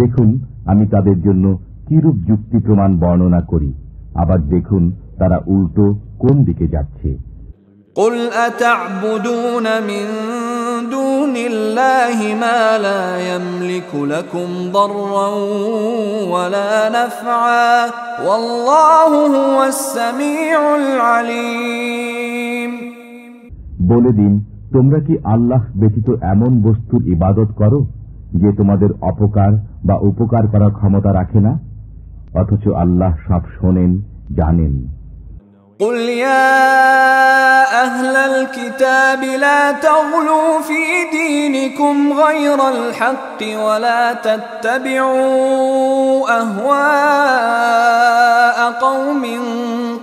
দেখুন আমি তাদের জন্য কিরূপ যুক্তি প্রমাণ বর্ণনা করি, আবার দেখুন তারা উল্টো কোন দিকে যাচ্ছে। قل أتعبدون من دون الله ما لا يملك لكم ضرا ولا نفعا والله هو السميع العليم বলে দিন, তোমরা কি আল্লাহ ব্যতীত এমন বস্তুর ইবাদত করো যে তোমাদের অপকার বা উপকার করার ক্ষমতা রাখে না, অথচ আল্লাহ সব শোনেন, জানেন। قل يا أهل الكتاب لا تغلوا في دينكم غير الحق ولا تتبعوا أهواء قوم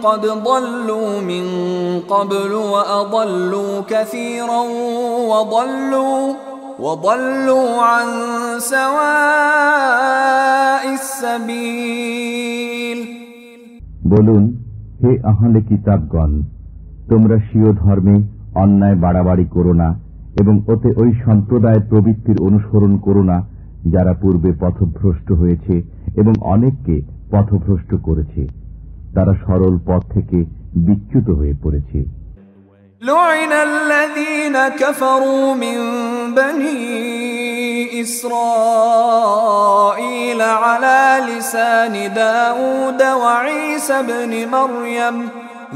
قد ضلوا من قبل وأضلوا كثيرا وضلوا عن سواء السبيل বলুন, হে আহলে কিতাবগণ, তোমরা স্বীয় ধর্মে অন্যায় বাড়াবাড়ি করো না এবং ওতে ওই সম্প্রদায়ের প্রবৃত্তির অনুসরণ করো না যারা পূর্বে পথভ্রষ্ট হয়েছে এবং অনেককে পথভ্রষ্ট করেছে। তারা সরল পথ থেকে বিচ্যুত হয়ে পড়েছে। لعن الذين كفروا من بني إسرائيل على لسان داود وعيسى بن مريم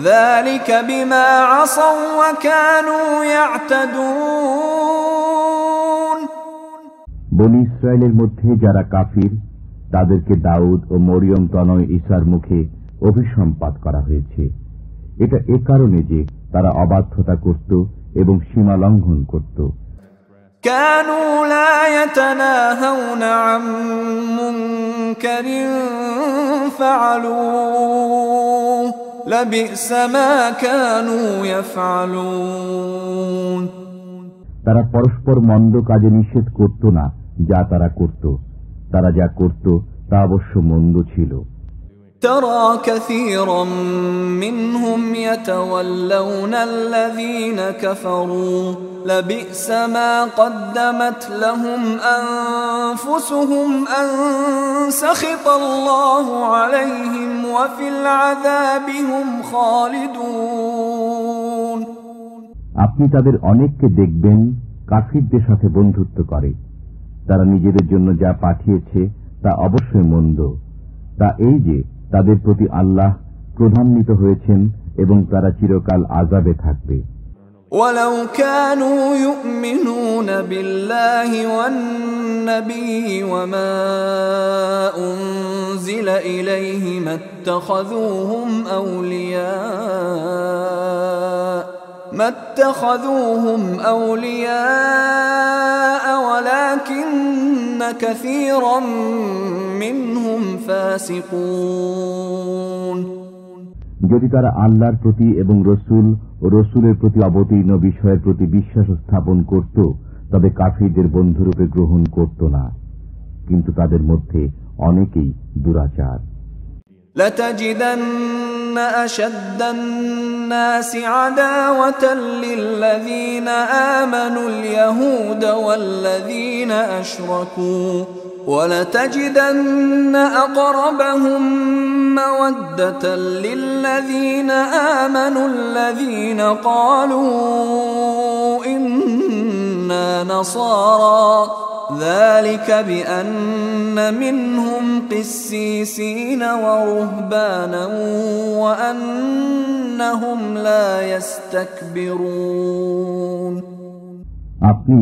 ذلك بما عصوا وكانوا يعتدون বনী ইসরায়েলের মধ্যে যারা কাফির তাদেরকে দাউদ ও মরিয়ম তনয় ঈসার মুখে অভিসম্পাত করা হয়েছে। এটা এ কারণে যে তারা অবাধ্যতা করত এবং সীমা লঙ্ঘন করত। كانوا لا يتناهون عن منكر فعلوه لبئس ما كانوا يفعلون তারা পরস্পর মন্দ কাজে নিষেধ করত না যা তারা করত। তারা যা করত তা অবশ্য মন্দ ছিল। ترى كثيرا منهم يتولون الذين كفروا لبئس ما قدمت لهم أنفسهم أن سخط الله عليهم وفي العذاب هم خالدون। আপনি তাদের অনেককে দেখবেন কাফিরদের সাথে বন্ধুত্ব করে, তারা নিজেদের জন্য যা পাঠিয়েছে তা অবশ্যই মন্দ। তা এই যে তাদের প্রতি আল্লাহ ক্রোধান্বিত হয়েছেন এবং তারা চিরকাল আযাবে থাকবে। ولو كانوا يؤمنون بالله والنبي وما أنزل إليه ما اتخذوهم أولياء ولكن كثيرا منهم فاسقون। যদি তারা আল্লাহর প্রতি এবং রসুল ও রসুলের প্রতি অবতীর্ণ বিষয়ের প্রতি বিশ্বাস স্থাপন করত, তবে কাফিরদের বন্ধুরূপে গ্রহণ করত না, কিন্তু তাদের মধ্যে অনেকেই দুরাচার। لتجدن أشد الناس عداوة للذين آمنوا اليهود والذين أشركوا ولتجدن أقربهم مودة للذين آمنوا الذين قالوا إنا نصارى ذلك بأن منهم قسيسين ورهبانا وأنهم لا يستكبرون। আপনি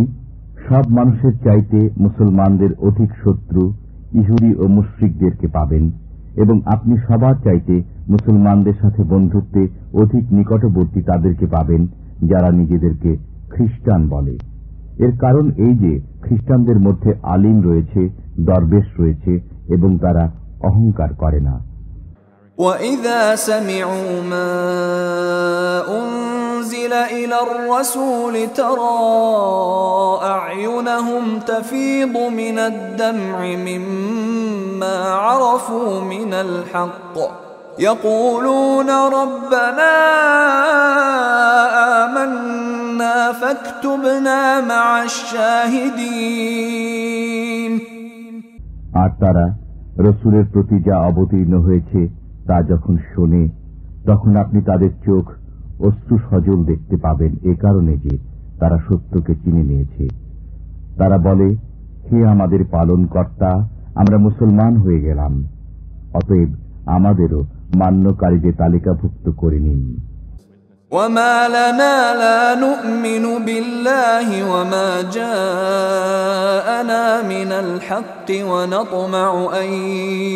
সব মানুষের চাইতে মুসলমানদের অধিক শত্রু ইহুদি ও মুশরিকদেরকে পাবেন, এবং আপনি সবার চাইতে মুসলমানদের সাথে বন্ধুত্বে অধিক নিকটবর্তী তাদেরকে পাবেন যারা নিজেদেরকে খ্রিস্টান বলে। এর কারণ এই যে খ্রিস্টানদের মধ্যে আলিম রয়েছে, দরবেশ রয়েছে এবং তারা অহংকার করে না। وَإِذَا سَمِعُوا مَا أُنزِلَ إِلَى الرَّسُولِ تَرَى أَعْيُنَهُمْ تَفِيضُ مِنَ الدَّمْعِ مِمَّا عَرَفُوا مِنَ الْحَقِّ يَقُولُونَ رَبَّنَا آمَنَّا فَاكْتُبْنَا مَعَ الشَّاهِدِينَ। আর তারা রসুলের প্রতি যা অবতীর্ণ হয়েছে তা যখন শোনে, তখন আপনি তাদের চোখ অশ্রু সজল দেখতে পাবেন, এ কারণে যে তারা সত্যকে চিনে নিয়েছে। তারা বলে, হে আমাদের পালনকর্তা, আমরা মুসলমান হয়ে গেলাম, অতএব আমাদেরও মান্যকারীদের তালিকাভুক্ত করে নিন। وَمَا لَنَا لَا نُؤْمِنُ بِاللَّهِ وَمَا جَاءَنَا مِنَ الْحَقِّ وَنَطْمَعُ أَن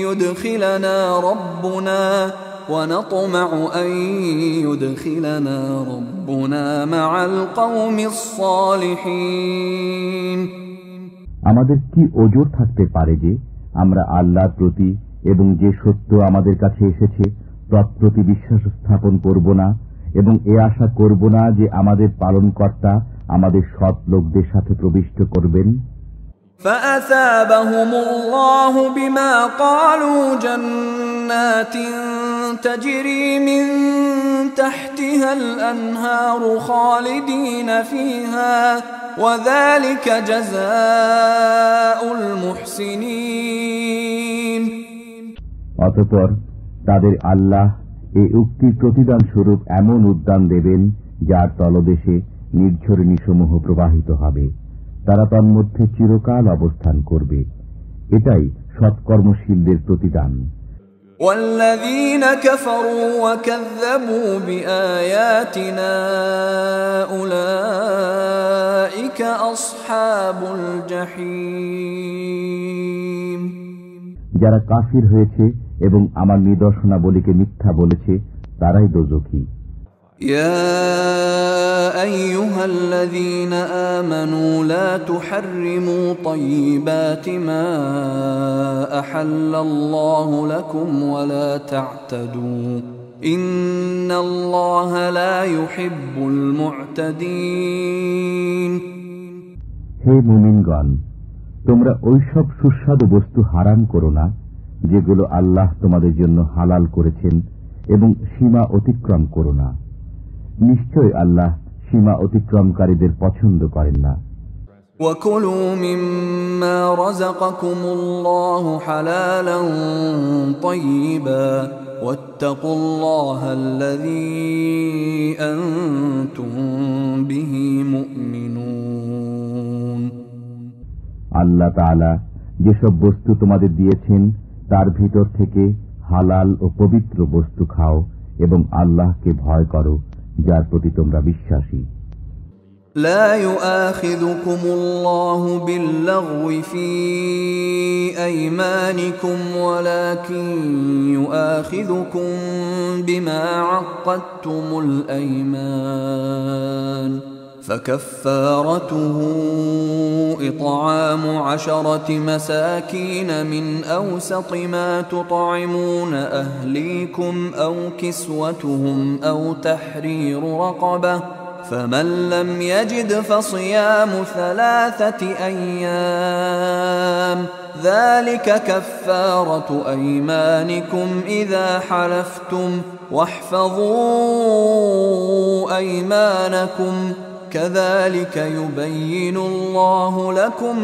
يُدْخِلَنَا رَبُّنَا مَعَ الْقَوْمِ الصَّالِحِينَ। আমাদের কি ওজর থাকতে পারে যে আমরা আল্লাহর প্রতি এবং যে সত্য আমাদের কাছে এসেছে তৎপ্রতি বিশ্বাস স্থাপন করব না, এবং এ আশা করব না যে আমাদের পালনকর্তা আমাদের সৎ লোকদের সাথে প্রবিষ্ট করবেন। فَأَثَابَهُمُ اللَّهُ بِمَا قَالُوا جَنَّاتٍ تَجْرِي مِن تَحْتِهَا الْأَنْهَارُ خَالِدِينَ فِيهَا وَذَلِكَ جَزَاءُ الْمُحْسِنِينَ। অতঃপর তাদের আল্লাহ এই উক্তির প্রতিদান স্বরূপ এমন উদ্যান দেবেন যার তলদেশে নির্ঝরিণীসমূহ প্রবাহিত হবে, তারা তন্মধ্যে চিরকাল অবস্থান করবে। এটাই সৎকর্মশীলদের প্রতিদান। والذين كفروا وكذبوا بآياتنا أولئك أصحاب الجحيم। যারা কাফির হয়েছে এবং আমার নিদর্শনাবলীকে মিথ্যা বলেছে তারাই দোজখী। يا أيها الذين آمنوا لا تحرموا طيبات ما أحل الله لكم ولا تعتدوا إن الله لا يحب المعتدين। হে মুমিনগণ, তোমরা ওইসব সুস্বাদু বস্তু হারাম করো না যেগুলো আল্লাহ তোমাদের জন্য হালাল করেছেন, এবং সীমা অতিক্রম করো না। নিশ্চয় আল্লাহ সীমা অতিক্রমকারীদের পছন্দ করেন না। وَكُلُوا مِمَّا رَزَقَكُمُ اللَّهُ حَلَالًا طَيِّبًا وَاتَّقُوا اللَّهَ الَّذِي أَنْتُمْ بِهِ مُؤْمِنُونَ। আল্লাহ তাআলা যেসব বস্তু তোমাদের দিয়েছেন তার ভিতর থেকে হালাল ও পবিত্র বস্তু খাও এবং আল্লাহকে ভয় করো, যার প্রতি তোমরা বিশ্বাসী। لا يؤاخذكم الله باللغو في أيمانكم ولكن يؤاخذكم بما عقدتم الأيمان فكفارته إطعام 10 مساكين من أوسط ما تطعمون أهليكم أو كسوتهم أو تحرير رقبة فمن لم يجد فصيام 3 أيام ذلك كفارة أيمانكم إذا حلفتم واحفظوا أيمانكم كذلك يبين الله لكم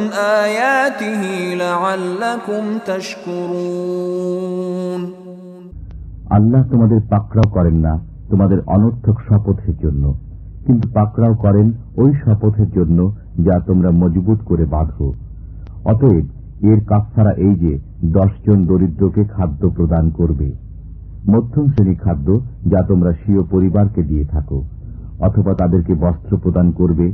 آياته لعلكم تشكرون। আল্লাহ তোমাদের পাকড়াও করেন না তোমাদের অনর্থক শপথের জন্য, কিন্তু পাকড়াও করেন ওই শপথের জন্য যা তোমরা মজবুত করে বাঁধো। অতএব এর কাফারা এই যে 10 জন দরিদ্রকে খাদ্য প্রদান করবে, মধ্যম শ্রেণী খাদ্য যা তোমরা স্বীয় পরিবারকে দিয়ে থাকো, অথবা তাদেরকে বস্ত্র প্রদান করবে,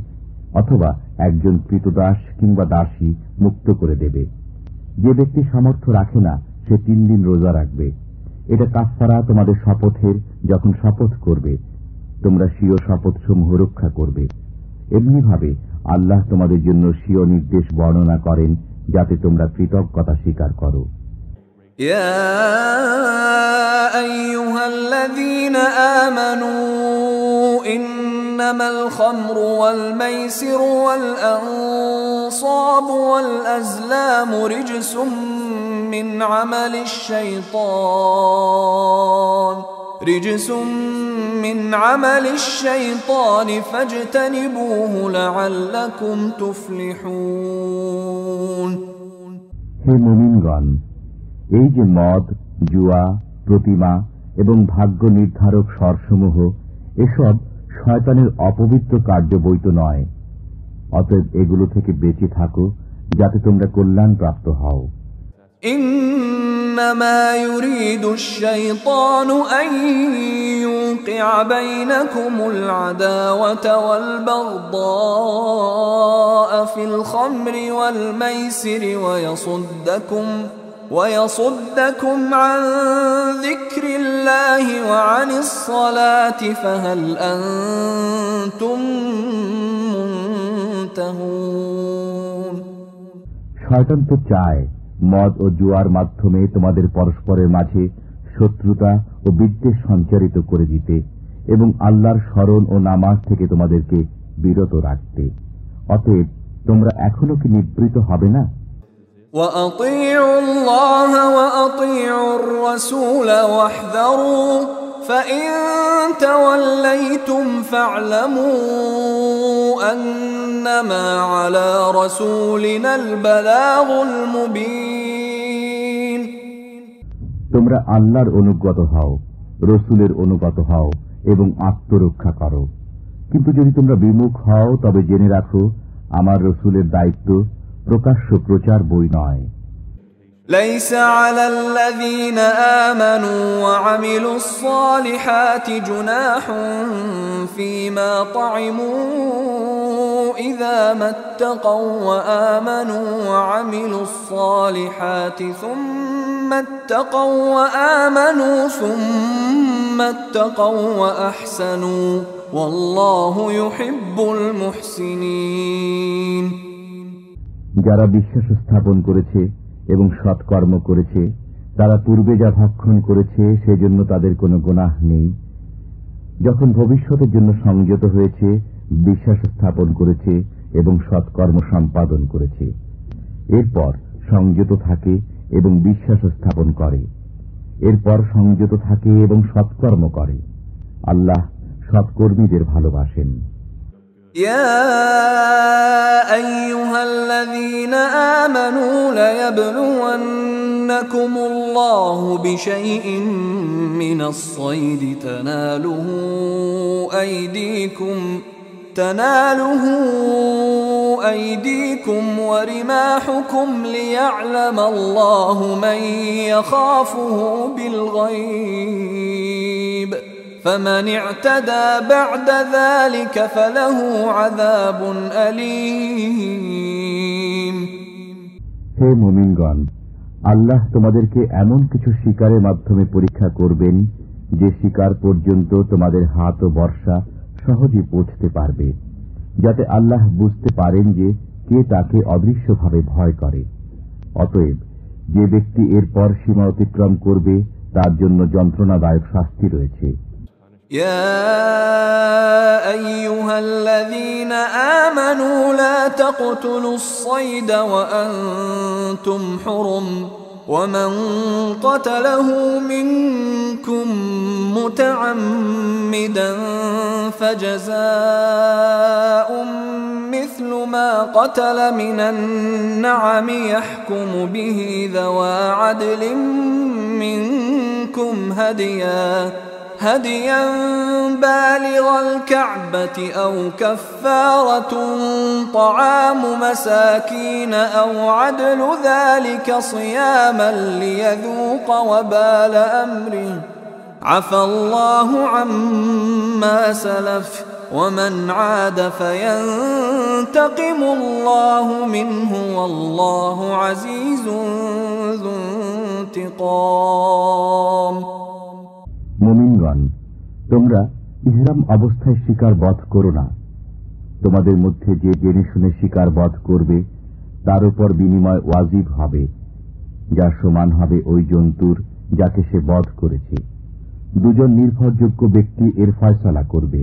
অথবা একজন ক্রীতদাস কিংবা দাসী মুক্ত করে দেবে। যে ব্যক্তি সামর্থ্য রাখে না সে 3 দিন রোজা রাখবে। এটা কাফারা তোমাদের শপথের যখন শপথ করবে, তোমরা স্বীয় শপথসমূহ রক্ষা করবে। এমনিভাবে আল্লাহ তোমাদের জন্য স্বীয় নির্দেশ বর্ণনা করেন যাতে তোমরা কৃতজ্ঞতা স্বীকার করো। يا أيها الذين آمنوا إنما الخمر والميسر والأنصاب والأزلام رجس من عمل الشيطان فاجتنبوه لعلكم تفلحون। হে মুমিনগণ, এই যে মদ, জুয়া, প্রতিমা এবং ভাগ্য নির্ধারক স্বরসমূহ, এসব শয়তানের অপবিত্র কার্য বৈত নয়। অতএব এগুলো থেকে বেঁচে থাকো যাতে তোমরা কল্যাণ প্রাপ্ত হও। إنما يريد الشيطان أن يوقع بينكم العداوة والبغضاء في الخمر والميسر ويصدكم عن ذكر الله وعن الصلاة فهل أنتم منتهون। শয়তান তো চায় মদ ও জুয়ার মাধ্যমে তোমাদের পরস্পরের মাঝে শত্রুতা ও বিদ্বেষ সঞ্চারিত করে দিতে এবং আল্লাহর স্মরণ ও নামাজ থেকে তোমাদেরকে বিরত রাখতে। অতএব তোমরা এখনো কি নিবৃত হবে না? وأطيعوا الله وأطيعوا الرسول واحذروا فإن توليتم فاعلموا أنما على رسولنا البلاغ المبين। তোমরা আল্লাহর অনুগত হও, রসুলের অনুগত হও এবং আত্মরক্ষা করো। কিন্তু যদি তোমরা বিমুখ হও তবে জেনে রাখো আমার রসুলের দায়িত্ব প্রকাশ্য প্রচার বই নয়। ليس على الذين آمنوا وعملوا الصالحات جناح فيما طعموا إذا ما اتقوا وآمنوا وعملوا الصالحات ثم اتقوا وأحسنوا والله يحب المحسنين। যারা বিশ্বাস স্থাপন করেছে এবং সৎকর্ম করেছে তারা পূর্বে যা ভক্ষণ করেছে সেজন্য তাদের কোনো গুনাহ নেই। যখন ভবিষ্যতের জন্য সংযত হয়েছে, বিশ্বাস স্থাপন করেছে এবং সৎকর্ম সম্পাদন করেছে, এরপর সংযত থাকে এবং বিশ্বাস স্থাপন করে, এরপর সংযত থাকে এবং সৎকর্ম করে, আল্লাহ সৎকর্মীদের ভালোবাসেন। يا أيها الذين آمنوا ليبلونكم الله بشيء من الصيد تناله أيديكم ورماحكم ليعلم الله من يخافه بالغيب فمن اعتدى بعد ذلك فله عذاب أليم। হে মুমিনগণ, আল্লাহ তোমাদেরকে এমন কিছু শিকারের মাধ্যমে পরীক্ষা করবেন যে শিকার পর্যন্ত তোমাদের হাত ও বর্ষা সহজে পৌঁছতে পারবে, যাতে আল্লাহ বুঝতে পারেন যে কে তাকে অদৃশ্যভাবে ভয় করে। অতএব যে ব্যক্তি এরপর সীমা অতিক্রম করবে তার জন্য যন্ত্রণাদায়ক শাস্তি রয়েছে। يا أيها الذين آمنوا لا تقتلوا الصيد وأنتم حرم ومن قتله منكم متعمدا فجزاء مثل ما قتل من النعم يحكم به ذوى عدل منكم هديا بالغ الكعبة أو كفارة طعام مساكين أو عدل ذلك صياما ليذوق وبال أمره عفى الله عما سلف ومن عاد فينتقم الله منه والله عزيز ذو انتقام। মুমিনগণ, তোমরা ইহরাম অবস্থায় শিকার বধ করো না। তোমাদের মধ্যে যে জেনে শুনে শিকার বধ করবে তার উপর বিনিময় ওয়াজিব হবে, যা সমান হবে ওই জন্তুর যাকে সে বধ করেছে। দুজন নির্ভরযোগ্য ব্যক্তি এর ফয়সালা করবে।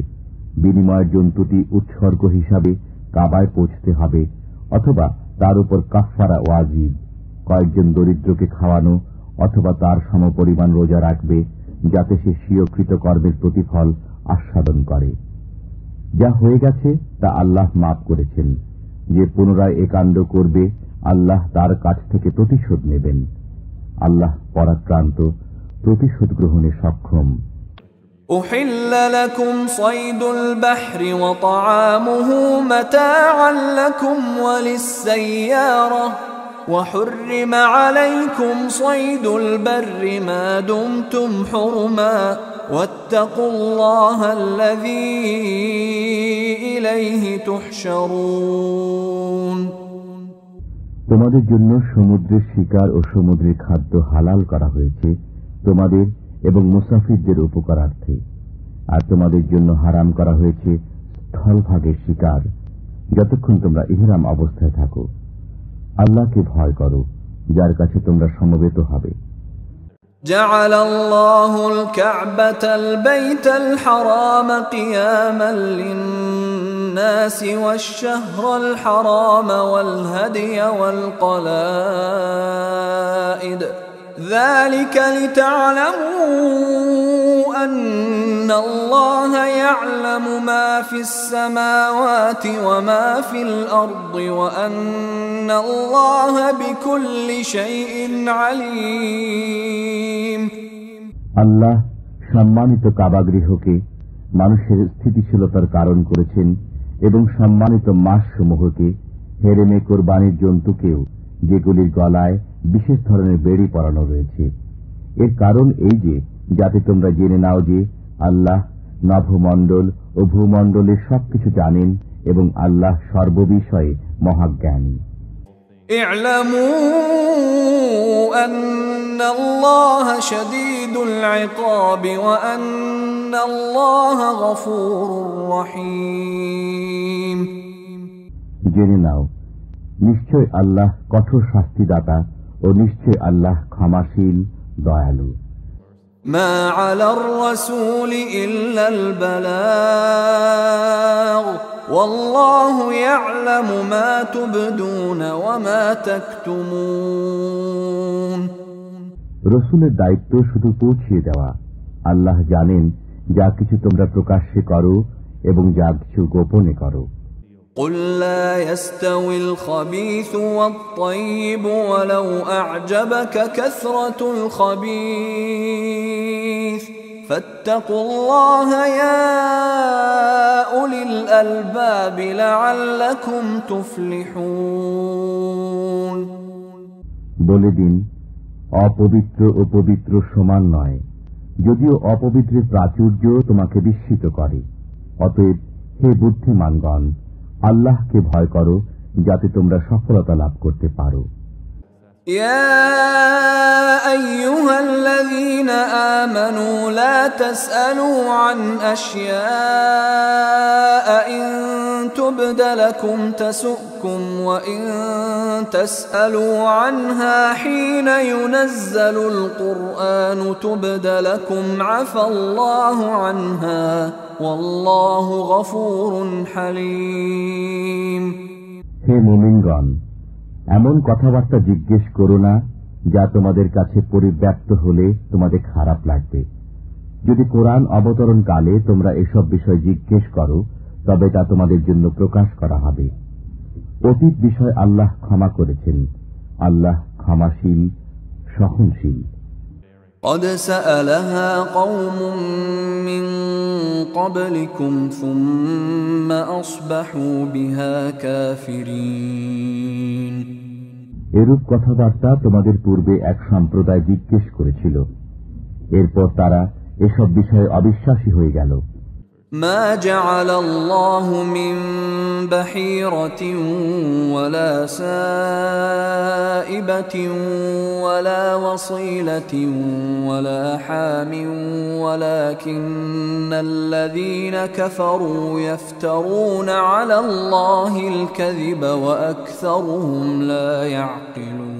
বিনিময়ের জন্তুটি উৎসর্গ হিসাবে কাবায় পৌঁছতে হবে, অথবা তার উপর কাফফারা ওয়াজিব, কয়েকজন দরিদ্রকে খাওয়ানো, অথবা তার সমপরিমাণ রোজা রাখবে, যাতে সে স্বীয় কৃতকর্মের প্রতিফল আস্বাদন করে। যা হয়ে গেছে তা আল্লাহ মাফ করেছেন। যে পুনরায় এ কাণ্ড করবে আল্লাহ তার কাছ থেকে প্রতিশোধ নেবেন। আল্লাহ পরাক্রান্ত, প্রতিশোধ গ্রহণে সক্ষম। أحل لكم صيد البحر وطعامه متاعا لكم وللسيارة وحرم عليكم صيد البر ما دمتم حرما واتقوا الله الذي إليه تحشرون। তোমাদের জন্য সমুদ্রের শিকার ও সমুদ্রের খাদ্য হালাল করা হয়েছে তোমাদের এবং মুসাফিরদের উপকারার্থে, আর তোমাদের জন্য হারাম করা হয়েছে স্থলভাগের শিকার যতক্ষণ তোমরা ইহরাম অবস্থায় থাকো। আল্লাহকে ভয় করো, যার কাছে তোমরা সমবেত হবে। جعل الله الكعبة البيت الحرام قياما للناس والشهر الحرام والهدي والقلائد ذلك لتعلموا أن الله يعلم ما في السماوات وما في الأرض وأن الله بكل شيء عليم। আল্লাহ সম্মানিত কাবাগৃহকে মানুষের স্থিতিশীলতার কারণ করেছেন এবং সম্মানিত মাসসমূহকে হেরেমে কোরবানির জন্তুকেও, যেগুলির গলায় বিশেষ ধরনের বেড়ি পরানো রয়েছে। এর কারণ এই যে যাতে তোমরা জেনে নাও যে আল্লাহ নভমণ্ডল ও ভূমণ্ডলের সবকিছু জানেন এবং আল্লাহ সর্ববিষয়ে মহাজ্ঞানী। اعلموا أن الله شديد العقاب وأن الله غفور رحيم। জেনে নাও, নিশ্চয় আল্লাহ কঠোর শাস্তিদাতা ও নিশ্চয় আল্লাহ ক্ষমাশীল, দয়ালু। ما على الرسول إلا البلاغ والله يعلم ما تبدون وما تكتمون। রসুলের দায়িত্ব শুধু পৌঁছিয়ে দেওয়া। আল্লাহ জানেন যা কিছু তোমরা প্রকাশ্যে করো এবং যা কিছু গোপনে করো। قل لا يستوي الخبيث والطيب ولو أعجبك كثرة الخبيث فاتقوا الله يا أولي الألباب لعلكم تفلحون। বলে দিন, অপবিত্র ও পবিত্র সমান নয়, যদিও অপবিত্রের প্রাচুর্য তোমাকে বিস্মিত করে। অতএব হে বুদ্ধিমানগণ, আল্লাহকে ভয় করো যাতে তোমরা সফলতা লাভ করতে পারো। يا أيها الذين آمنوا لا تسألوا عن أشياء إن تبد لكم تسؤكم وإن تسألوا عنها حين ينزل القرآن تبد لكم عفى الله عنها والله غفور حليم। হে মুমিনগণ, এমন কথাবার্তা জিজ্ঞেস করো না যা তোমাদের কাছে পরিব্যাপ্ত হলে তোমাদের খারাপ লাগবে। যদি কোরআন অবতরণ কালে তোমরা এসব বিষয় জিজ্ঞেস করো তবে তা তোমাদের জন্য প্রকাশ করা হবে। অতীত বিষয় আল্লাহ ক্ষমা করেছেন। আল্লাহ ক্ষমাশীল, সহনশীল। قد سألها قوم من قبلكم ثم أصبحوا بها كافرين। এরূপ কথাবার্তা তোমাদের পূর্বে এক সম্প্রদায় জিজ্ঞেস করেছিল, এরপর তারা এসব বিষয়ে অবিশ্বাসী হয়ে গেল। ما جعل الله من بحيرة ولا سائبة ولا وصيلة ولا حام ولكن الذين كفروا يفترون على الله الكذب وأكثرهم لا يعقلون।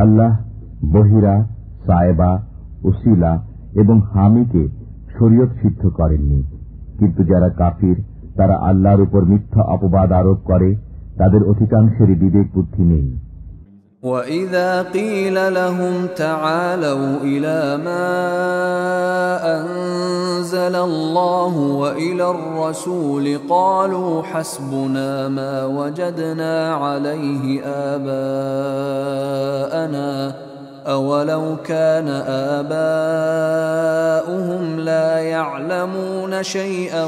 আল্লাহ বহিরা, সায়েবা, ওসিলা এবং হামিকে শরীয়ত সিদ্ধ করেননি, কিন্তু যারা কাফির তারা আল্লাহর উপর মিথ্যা অপবাদ আরোপ করে, তাদের অধিকাংশেরই বিবেক বুদ্ধি নেই। وَإِذَا قِيلَ لَهُمْ تَعَالَوْا إِلَى مَا أَنزَلَ اللَّهُ وَإِلَى الرَّسُولِ قَالُوا حَسْبُنَا مَا وَجَدْنَا عَلَيْهِ آبَاءَنَا أَوَلَوْ كَانَ آبَاؤُهُمْ لَا يَعْلَمُونَ شَيْئًا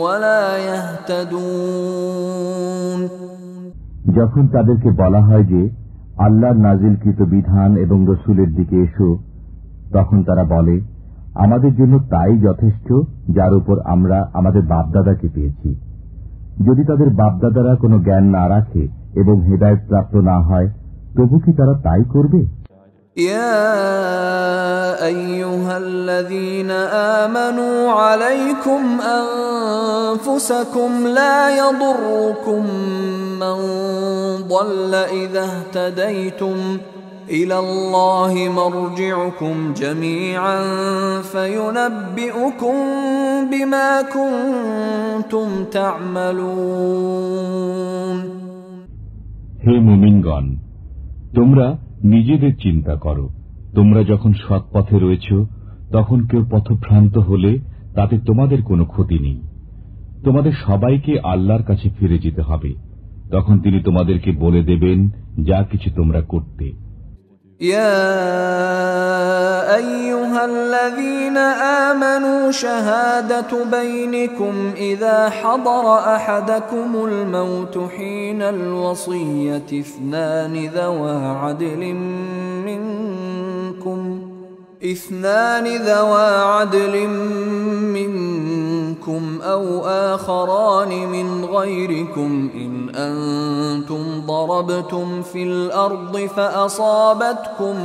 وَلَا يَهْتَدُونَ। যখন তাদেরকে বলা হয় যে আল্লাহর নাজিলকৃত বিধান এবং রসুলের দিকে এসো, তখন তারা বলে, আমাদের জন্য তাই যথেষ্ট যার উপর আমরা আমাদের বাপদাদাকে পেয়েছি। যদি তাদের বাপদাদারা কোনো জ্ঞান না রাখে এবং হেদায়েত প্রাপ্ত না হয়, তবু কি তারা তাই করবে? يا أيها الذين آمنوا عليكم أنفسكم لا يضركم من ضل إذا اهتديتم إلى الله مرجعكم جميعا فينبئكم بما كنتم تعملون। হে মুমিনগণ, তোমরা নিজেদের চিন্তা করো। তোমরা যখন সৎ পথে রয়েছ তখন কেউ পথভ্রান্ত হলে তাতে তোমাদের কোনো ক্ষতি নেই। তোমাদের সবাইকে আল্লাহর কাছে ফিরে যেতে হবে, তখন তিনি তোমাদেরকে বলে দেবেন যা কিছু তোমরা করতে। يا أيها الذين آمنوا شهادة بينكم إذا حضر أحدكم الموت حين الوصية اثنان ذوى عدل منكم أو آخران من غيركم إن أنتم ضربتم في الأرض فأصابتكم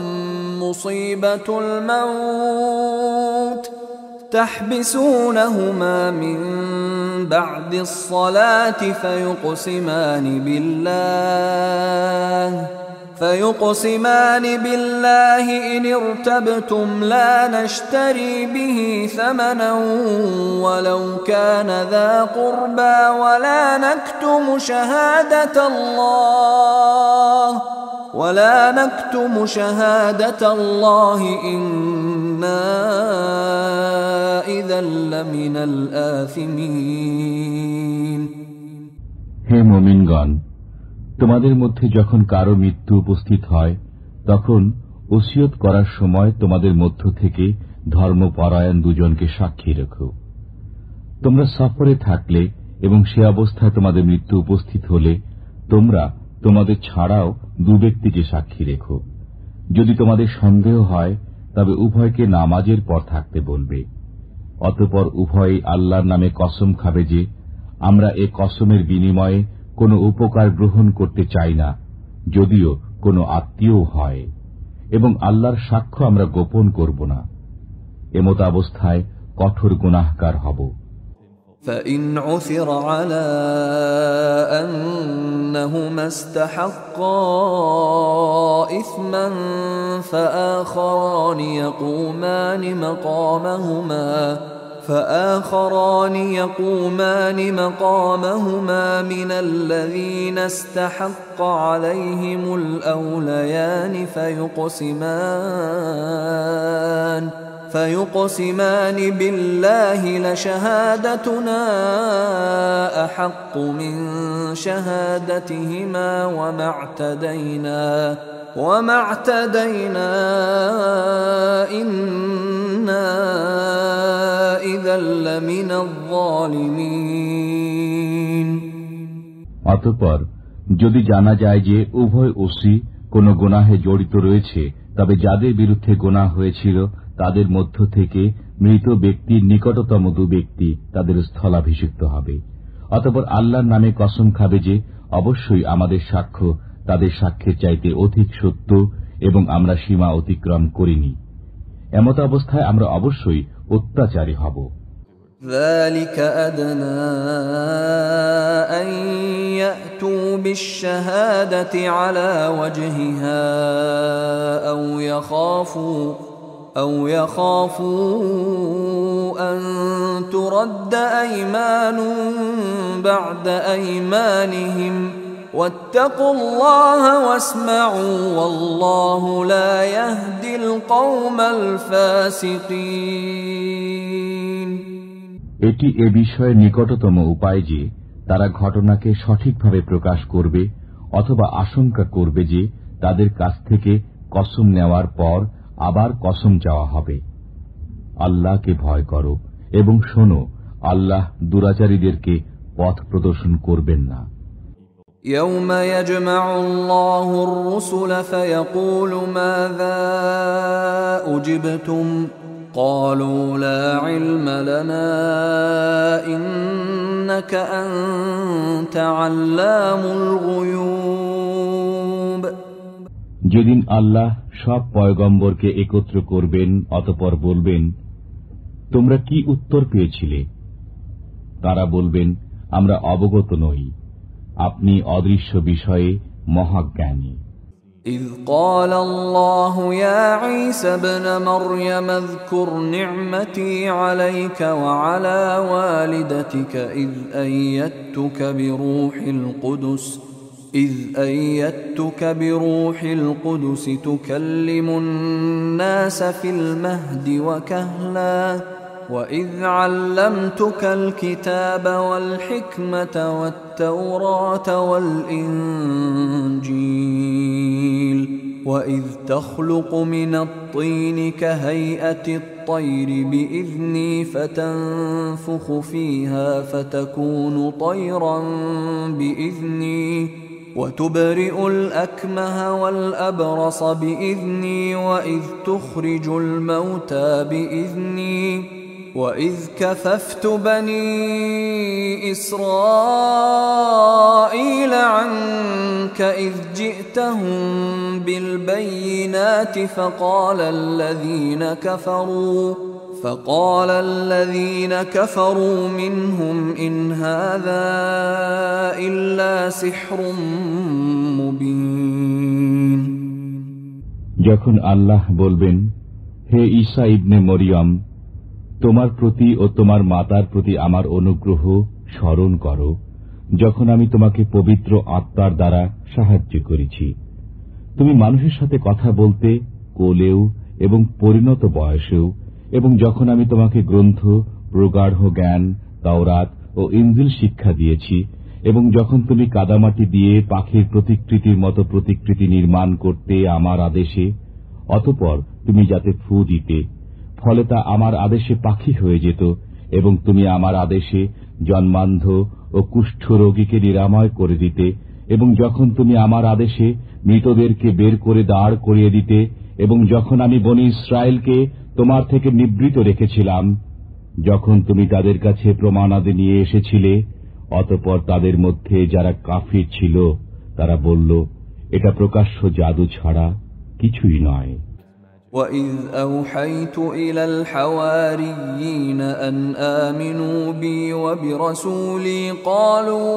مصيبة الموت تحبسونهما من بعد الصلاة فيقسمان بالله إن ارتبتم لا نشتري به ثمنا ولو كان ذا قربى ولا نكتم شهادة الله ولا نكتم شهادة الله إنا إذا لمن الآثمين। হে মুমিনগণ, তোমাদের মধ্যে যখন কারো মৃত্যু উপস্থিত হয় তখন ওসিয়ত করার সময় তোমাদের মধ্য থেকে ধর্মপরায়ণ দুজনকে সাক্ষী রেখো। তোমরা সফরে থাকলে এবং সে অবস্থায় তোমাদের মৃত্যু উপস্থিত হলে তোমরা তোমাদের ছাড়াও দু ব্যক্তিকে সাক্ষী রেখো। যদি তোমাদের সন্দেহ হয় তবে উভয়কে নামাজের পর থাকতে বলবে। অতঃপর উভয়ে আল্লাহর নামে কসম খাবে যে আমরা এ কসমের বিনিময়ে কোনো উপকার গ্রহণ করতে চাই না, যদিও কোনো আত্মীয় হয়, এবং আল্লাহর সাক্ষ্য আমরা গোপন করব না। এমত অবস্থায় কঠোর গুনাহগার হব। فإن عثر على أنهما استحقا إثما فآخران يقومان مقامهما من الذين استحق عليهم الأوليان فيقسمان بالله لشهادتنا أحق من شهادتهما وما اعتدينا إنا إذا لمن الظالمين। অতঃপর যদি জানা যায় যে উভয় ওসি কোন গুনাহে জড়িত রয়েছে, তবে যাদের বিরুদ্ধে গুনাহ হয়েছিল তাদের মধ্য থেকে মৃত ব্যক্তির নিকটতম দু ব্যক্তি তাদের স্থলাভিষিক্ত হবে। অতঃপর আল্লাহর নামে কসম খাবে যে অবশ্যই আমাদের সাক্ষ্য তাদের সাক্ষ্যের চাইতে অধিক সত্য এবং আমরা সীমা অতিক্রম করিনি। এমত অবস্থায় আমরা অবশ্যই অত্যাচারী হব। ذلك أدنى أن يأتوا بالشهادة على وجهها أو يخافوا أن ترد أيمان بعد أيمانهم واتقوا الله واسمعوا والله لا يهدي القوم الفاسقين। এটি এ বিষয়ে নিকটতম উপায় যে তারা ঘটনাকে সঠিকভাবে প্রকাশ করবে অথবা আশঙ্কা করবে যে তাদের কাছ থেকে কসম নেওয়ার পর আবার কসম চাওয়া হবে। আল্লাহকে ভয় করো এবং শোনো, আল্লাহ দুরাচারীদেরকে পথ প্রদর্শন করবেন না। يوم يجمع الله الرسل فيقول ماذا أجبتم قالوا لا علم لنا إنك أنت علام الغيوب। যেদিন আল্লাহ সব পয়গম্বরকে একত্র করবেন অতঃপর বলবেন, তোমরা কি উত্তর পেয়েছিলে? তারা বলবেন, আমরা অবগত নই, আপনি অদৃশ্য বিষয়ে মহাজ্ঞানী। إذ قال الله يا عيسى ابن مريم اذكر نعمتي عليك وعلى والدتك إذ أيدتك بروح القدس تكلم الناس في المهد وكهلا وإذ علمتك الكتاب والحكمة والتوراة والإنجيل وإذ تخلق من الطين كهيئة الطير بإذني فتنفخ فيها فتكون طيرا بإذني وتبرئ الأكمه والأبرص بإذني وإذ تخرج الموتى بإذني وإذ كففت بني إسرائيل عنك إذ جئتهم بالبينات فقال الذين كفروا منهم إن هذا إلا سحر مبين। যখন আল্লাহ বলবেন, হে ঈসা ইবনে মরিয়ম, তোমার প্রতি ও তোমার মাতার প্রতি আমার অনুগ্রহ স্মরণ করো, যখন আমি তোমাকে পবিত্র আত্মার দ্বারা সাহায্য করেছি। তুমি মানুষের সাথে কথা বলতে কোলেও এবং পরিণত বয়সেও, এবং যখন আমি তোমাকে গ্রন্থ, প্রগাঢ় জ্ঞান, তাওরাত ও ইনজিল শিক্ষা দিয়েছি, এবং যখন তুমি কাদামাটি দিয়ে পাখির প্রতিকৃতির মতো প্রতিকৃতি নির্মাণ করতে আমার আদেশে, অতঃপর তুমি যাতে ফু দিতে, ফলে তা আমার আদেশে পাখি হয়ে যেত, এবং তুমি আমার আদেশে জন্মান্ধ ও কুষ্ঠ রোগীকে নিরাময় করে দিতে, এবং যখন তুমি আমার আদেশে মৃতদেরকে বের করে দাঁড় করিয়ে দিতে, এবং যখন আমি বনী ইসরায়েলকে তোমার থেকে নিবৃত রেখেছিলাম, যখন তুমি তাদের কাছে প্রমাণাদি নিয়ে এসেছিলে, অতঃপর তাদের মধ্যে যারা কাফির ছিল তারা বলল, এটা প্রকাশ্য জাদু ছাড়া কিছুই নয়। وَإِذْ أَوْحَيْتُ إِلَى الْحَوَارِيِّينَ أَنْ آمِنُوا بِي وَبِرَسُولِي قَالُوا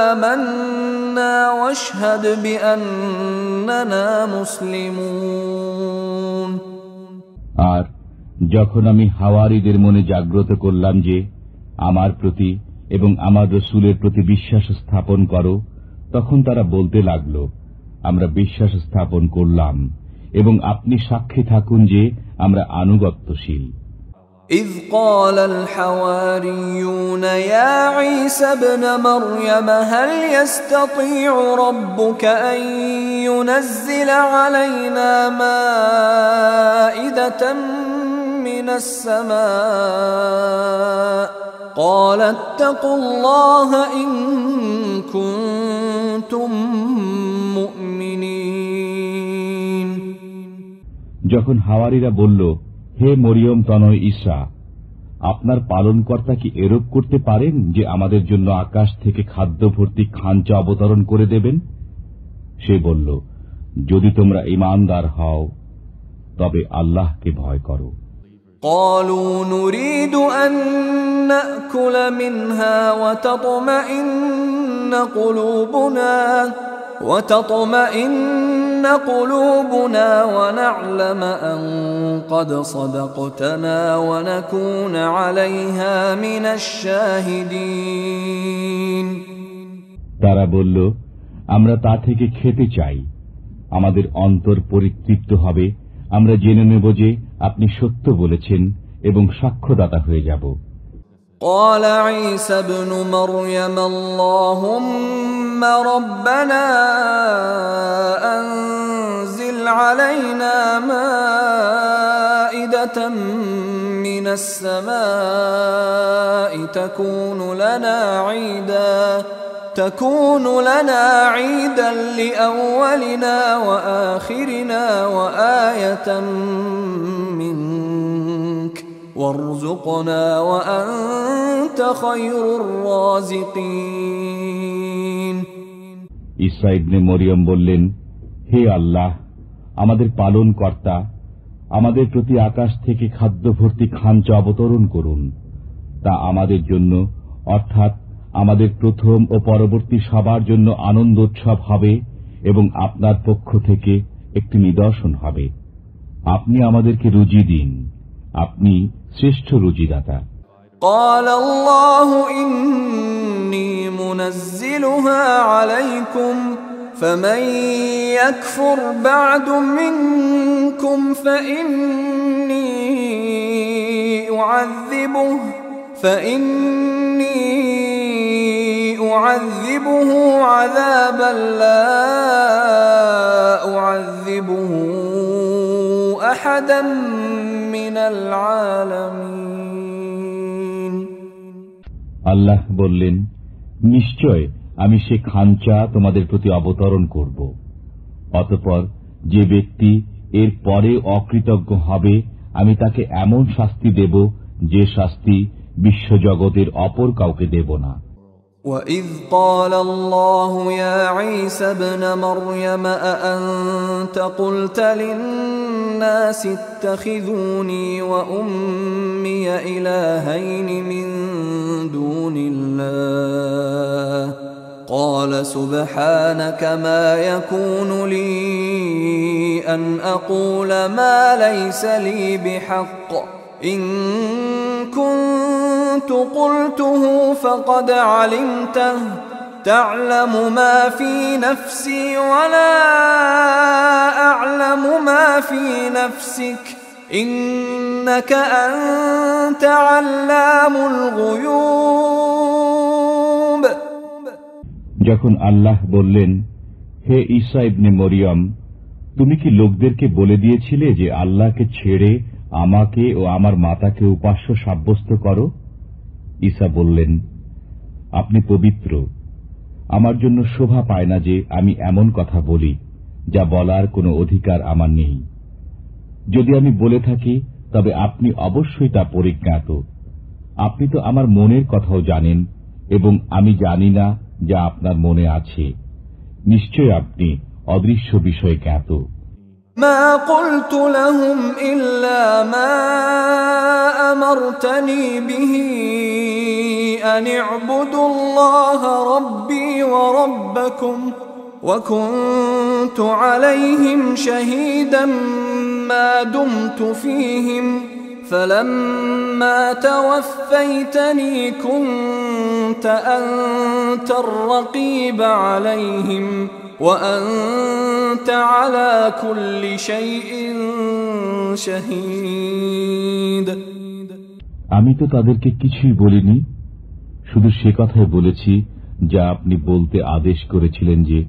آمَنَّا وَاشْهَدْ بِأَنَّنَا مُسْلِمُونَ। আর যখন আমি হাওয়ারীদের মনে জাগ্রত করলাম যে আমার প্রতি এবং আমার রসূলের প্রতি বিশ্বাস স্থাপন করো, তখন তারা বলতে লাগল, আমরা বিশ্বাস স্থাপন করলাম এবং আপনি সাক্ষী থাকুন যে আমরা আনুগত্যশীল। إذ قال الحواريون يا عيسى ابن مريم هل يستطيع ربك أن ينزل علينا مائدة من السماء قال اتقوا الله إن كنتم مؤمنين। যখন হাওয়ারীরা বলল, হে মরিয়ম তনয় ঈসা, আপনার পালনকর্তা কি এরূপ করতে পারেন যে আমাদের জন্য আকাশ থেকে খাদ্য ভর্তি খাঞ্চা অবতরণ করে দেবেন? সে বলল, যদি তোমরা ঈমানদার হও তবে আল্লাহকে ভয় করো। قالوا نريد أن نأكل منها وتطمئن قلوبنا ونعلم أن قد صدقتنا ونكون عليها من الشاهدين। তারা বলল, আমরা তা থেকে খেতে চাই, আমাদের অন্তর পরিতৃপ্ত হবে, আমরা জেনে নেব যে আপনি সত্য বলেছেন এবং সাক্ষ্যদাতা হয়ে যাব। قال عيسى ابن مريم اللهم ربنا أنزل علينا مائدة من السماء تكون لنا عيدا لأولنا وآخرنا وآية منك وارزقنا وأنت خير الرازقين। ঈসা ইবনে মরিয়ম বললেন, হে আল্লাহ, আমাদের পালন কর্তা, আমাদের প্রতি আকাশ থেকে খাদ্য ভর্তি খাঞ্চা অবতরণ করুন, তা আমাদের জন্য অর্থাৎ আমাদের প্রথম ও পরবর্তী সবার জন্য আনন্দোৎসব হবে এবং আপনার পক্ষ থেকে একটি নিদর্শন হবে। আপনি আমাদেরকে রুজি দিন, আপনি শ্রেষ্ঠ রুজিদাতা। قال الله إني منزلها عليكم فمن يكفر بعد منكم فإني أعذبه عذابا لا أعذبه أحدا من العالمين। আল্লাহ বললেন, নিশ্চয় আমি সে খাঞ্চা তোমাদের প্রতি অবতরণ করব, অতঃপর যে ব্যক্তি এর পরে অকৃতজ্ঞ হবে আমি তাকে এমন শাস্তি দেব যে শাস্তি বিশ্বজগতের অপর কাউকে দেব না। وَإِذْ قَالَ اللَّهُ يَا عِيسَى ابْنَ مَرْيَمَ أَأَنْتَ قُلْتَ لِلنَّاسِ اتَّخِذُونِي وَأُمِّيَ إِلَٰهَيْنِ مِن دُونِ اللَّهِ قَالَ سُبْحَانَكَ مَا يَكُونُ لِي أَنْ أَقُولَ مَا لَيْسَ لِي بِحَقٍّ إِن كُنتُ كنت قلته فقد علمته تعلم ما في نفسي ولا أعلم ما في نفسك إنك أنت علام الغيوب। যখন আল্লাহ বললেন, হে ঈসা ইবনে মরিয়ম, তুমি কি লোকদেরকে বলে দিয়েছিলে যে আল্লাহকে ছেড়ে আমাকে ও আমার মাতাকে উপাস্য সাব্যস্ত করো? ঈসা বললেন, আপনি পবিত্র। আমার জন্য শোভা পায় না যে আমি এমন কথা বলি যা বলার কোনো অধিকার আমার নেই। যদি আমি বলে থাকি তবে আপনি অবশ্যই তা পরিজ্ঞাত। আপনি তো আমার মনের কথাও জানেন এবং আমি জানি না যা আপনার মনে আছে। নিশ্চয় আপনি অদৃশ্য বিষয়ে জ্ঞাত। ما قلت لهم إلا ما أمرتني به أن اعبدوا الله ربي وربكم وكنت عليهم شهيدا ما دمت فيهم فلما توفيتني كنت أنت الرقيب عليهم وأنت على كل شيء شهيد। আমি তো তাদেরকে কিছুই বলিনি, শুধু সে কথাই বলেছি যা আপনি বলতে আদেশ করেছিলেন যে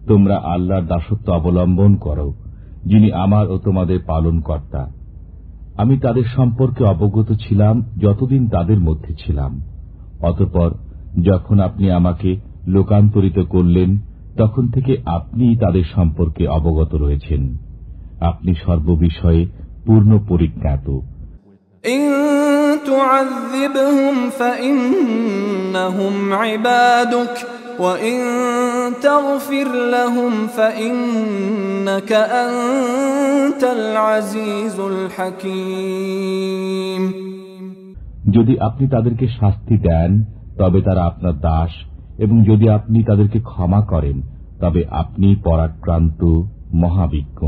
তোমরা আল্লাহর দাসত্ব অবলম্বন করো, যিনি আমার ও তোমাদের পালনকর্তা। আমি তাদের সম্পর্কে অবগত ছিলাম যতদিন তাদের মধ্যে ছিলাম। অতঃপর যখন আপনি আমাকে লোকান্তরিত করলেন তখন থেকে আপনি তাদের সম্পর্কে অবগত রয়েছেন। আপনি সর্ববিষয়ে পূর্ণ পরিজ্ঞাত। إن تعذبهم فإنهم عبادك وإن تغفر لهم فإنك أنت العزيز الحكيم। যদি আপনি তাদেরকে শাস্তি দেন তবে তারা আপনার দাস, এবং যদি আপনি তাদেরকে ক্ষমা করেন তবে আপনি পরাক্রান্ত মহাবিজ্ঞ।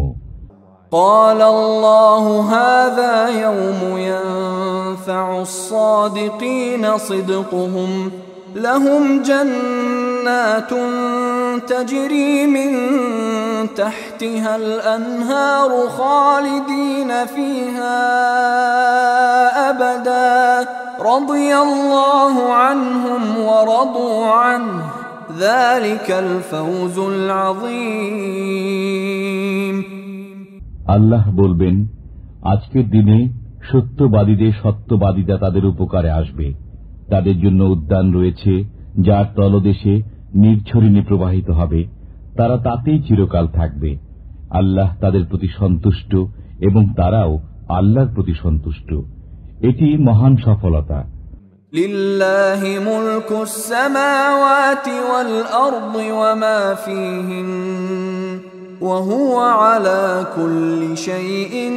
قال الله هذا يوم ينفع الصادقين صدقهم لهم جنات تجري من تحتها الأنهار خالدين فيها أبدا رضي الله عنهم ورضوا عنه ذلك الفوز العظيم। আল্লাহ বলবেন, আজকের দিনে সত্যবাদীদের সত্যবাদিতা তাদের উপকারে আসবে। তাদের জন্য উদ্যান রয়েছে যার তলদেশে নির্ঝরিণী প্রবাহিত হবে, তারা তাতেই চিরকাল থাকবে। আল্লাহ তাদের প্রতি সন্তুষ্ট এবং তারাও আল্লাহর প্রতি সন্তুষ্ট। এটি মহান সফলতা। লিল্লাহি মুলকুস সামাওয়াতি ওয়াল আরদি ওয়া মা ফীহিন ওয়া হুয়া আলা কুল্লি শাইইন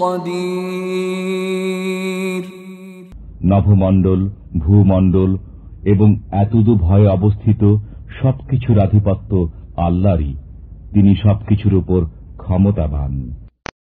কাদির। নভমণ্ডল, ভূমণ্ডল এবং এতদূ ভয়ে অবস্থিত সবকিছুর আধিপত্য আল্লাহরই। তিনি সবকিছুর উপর ক্ষমতাবান।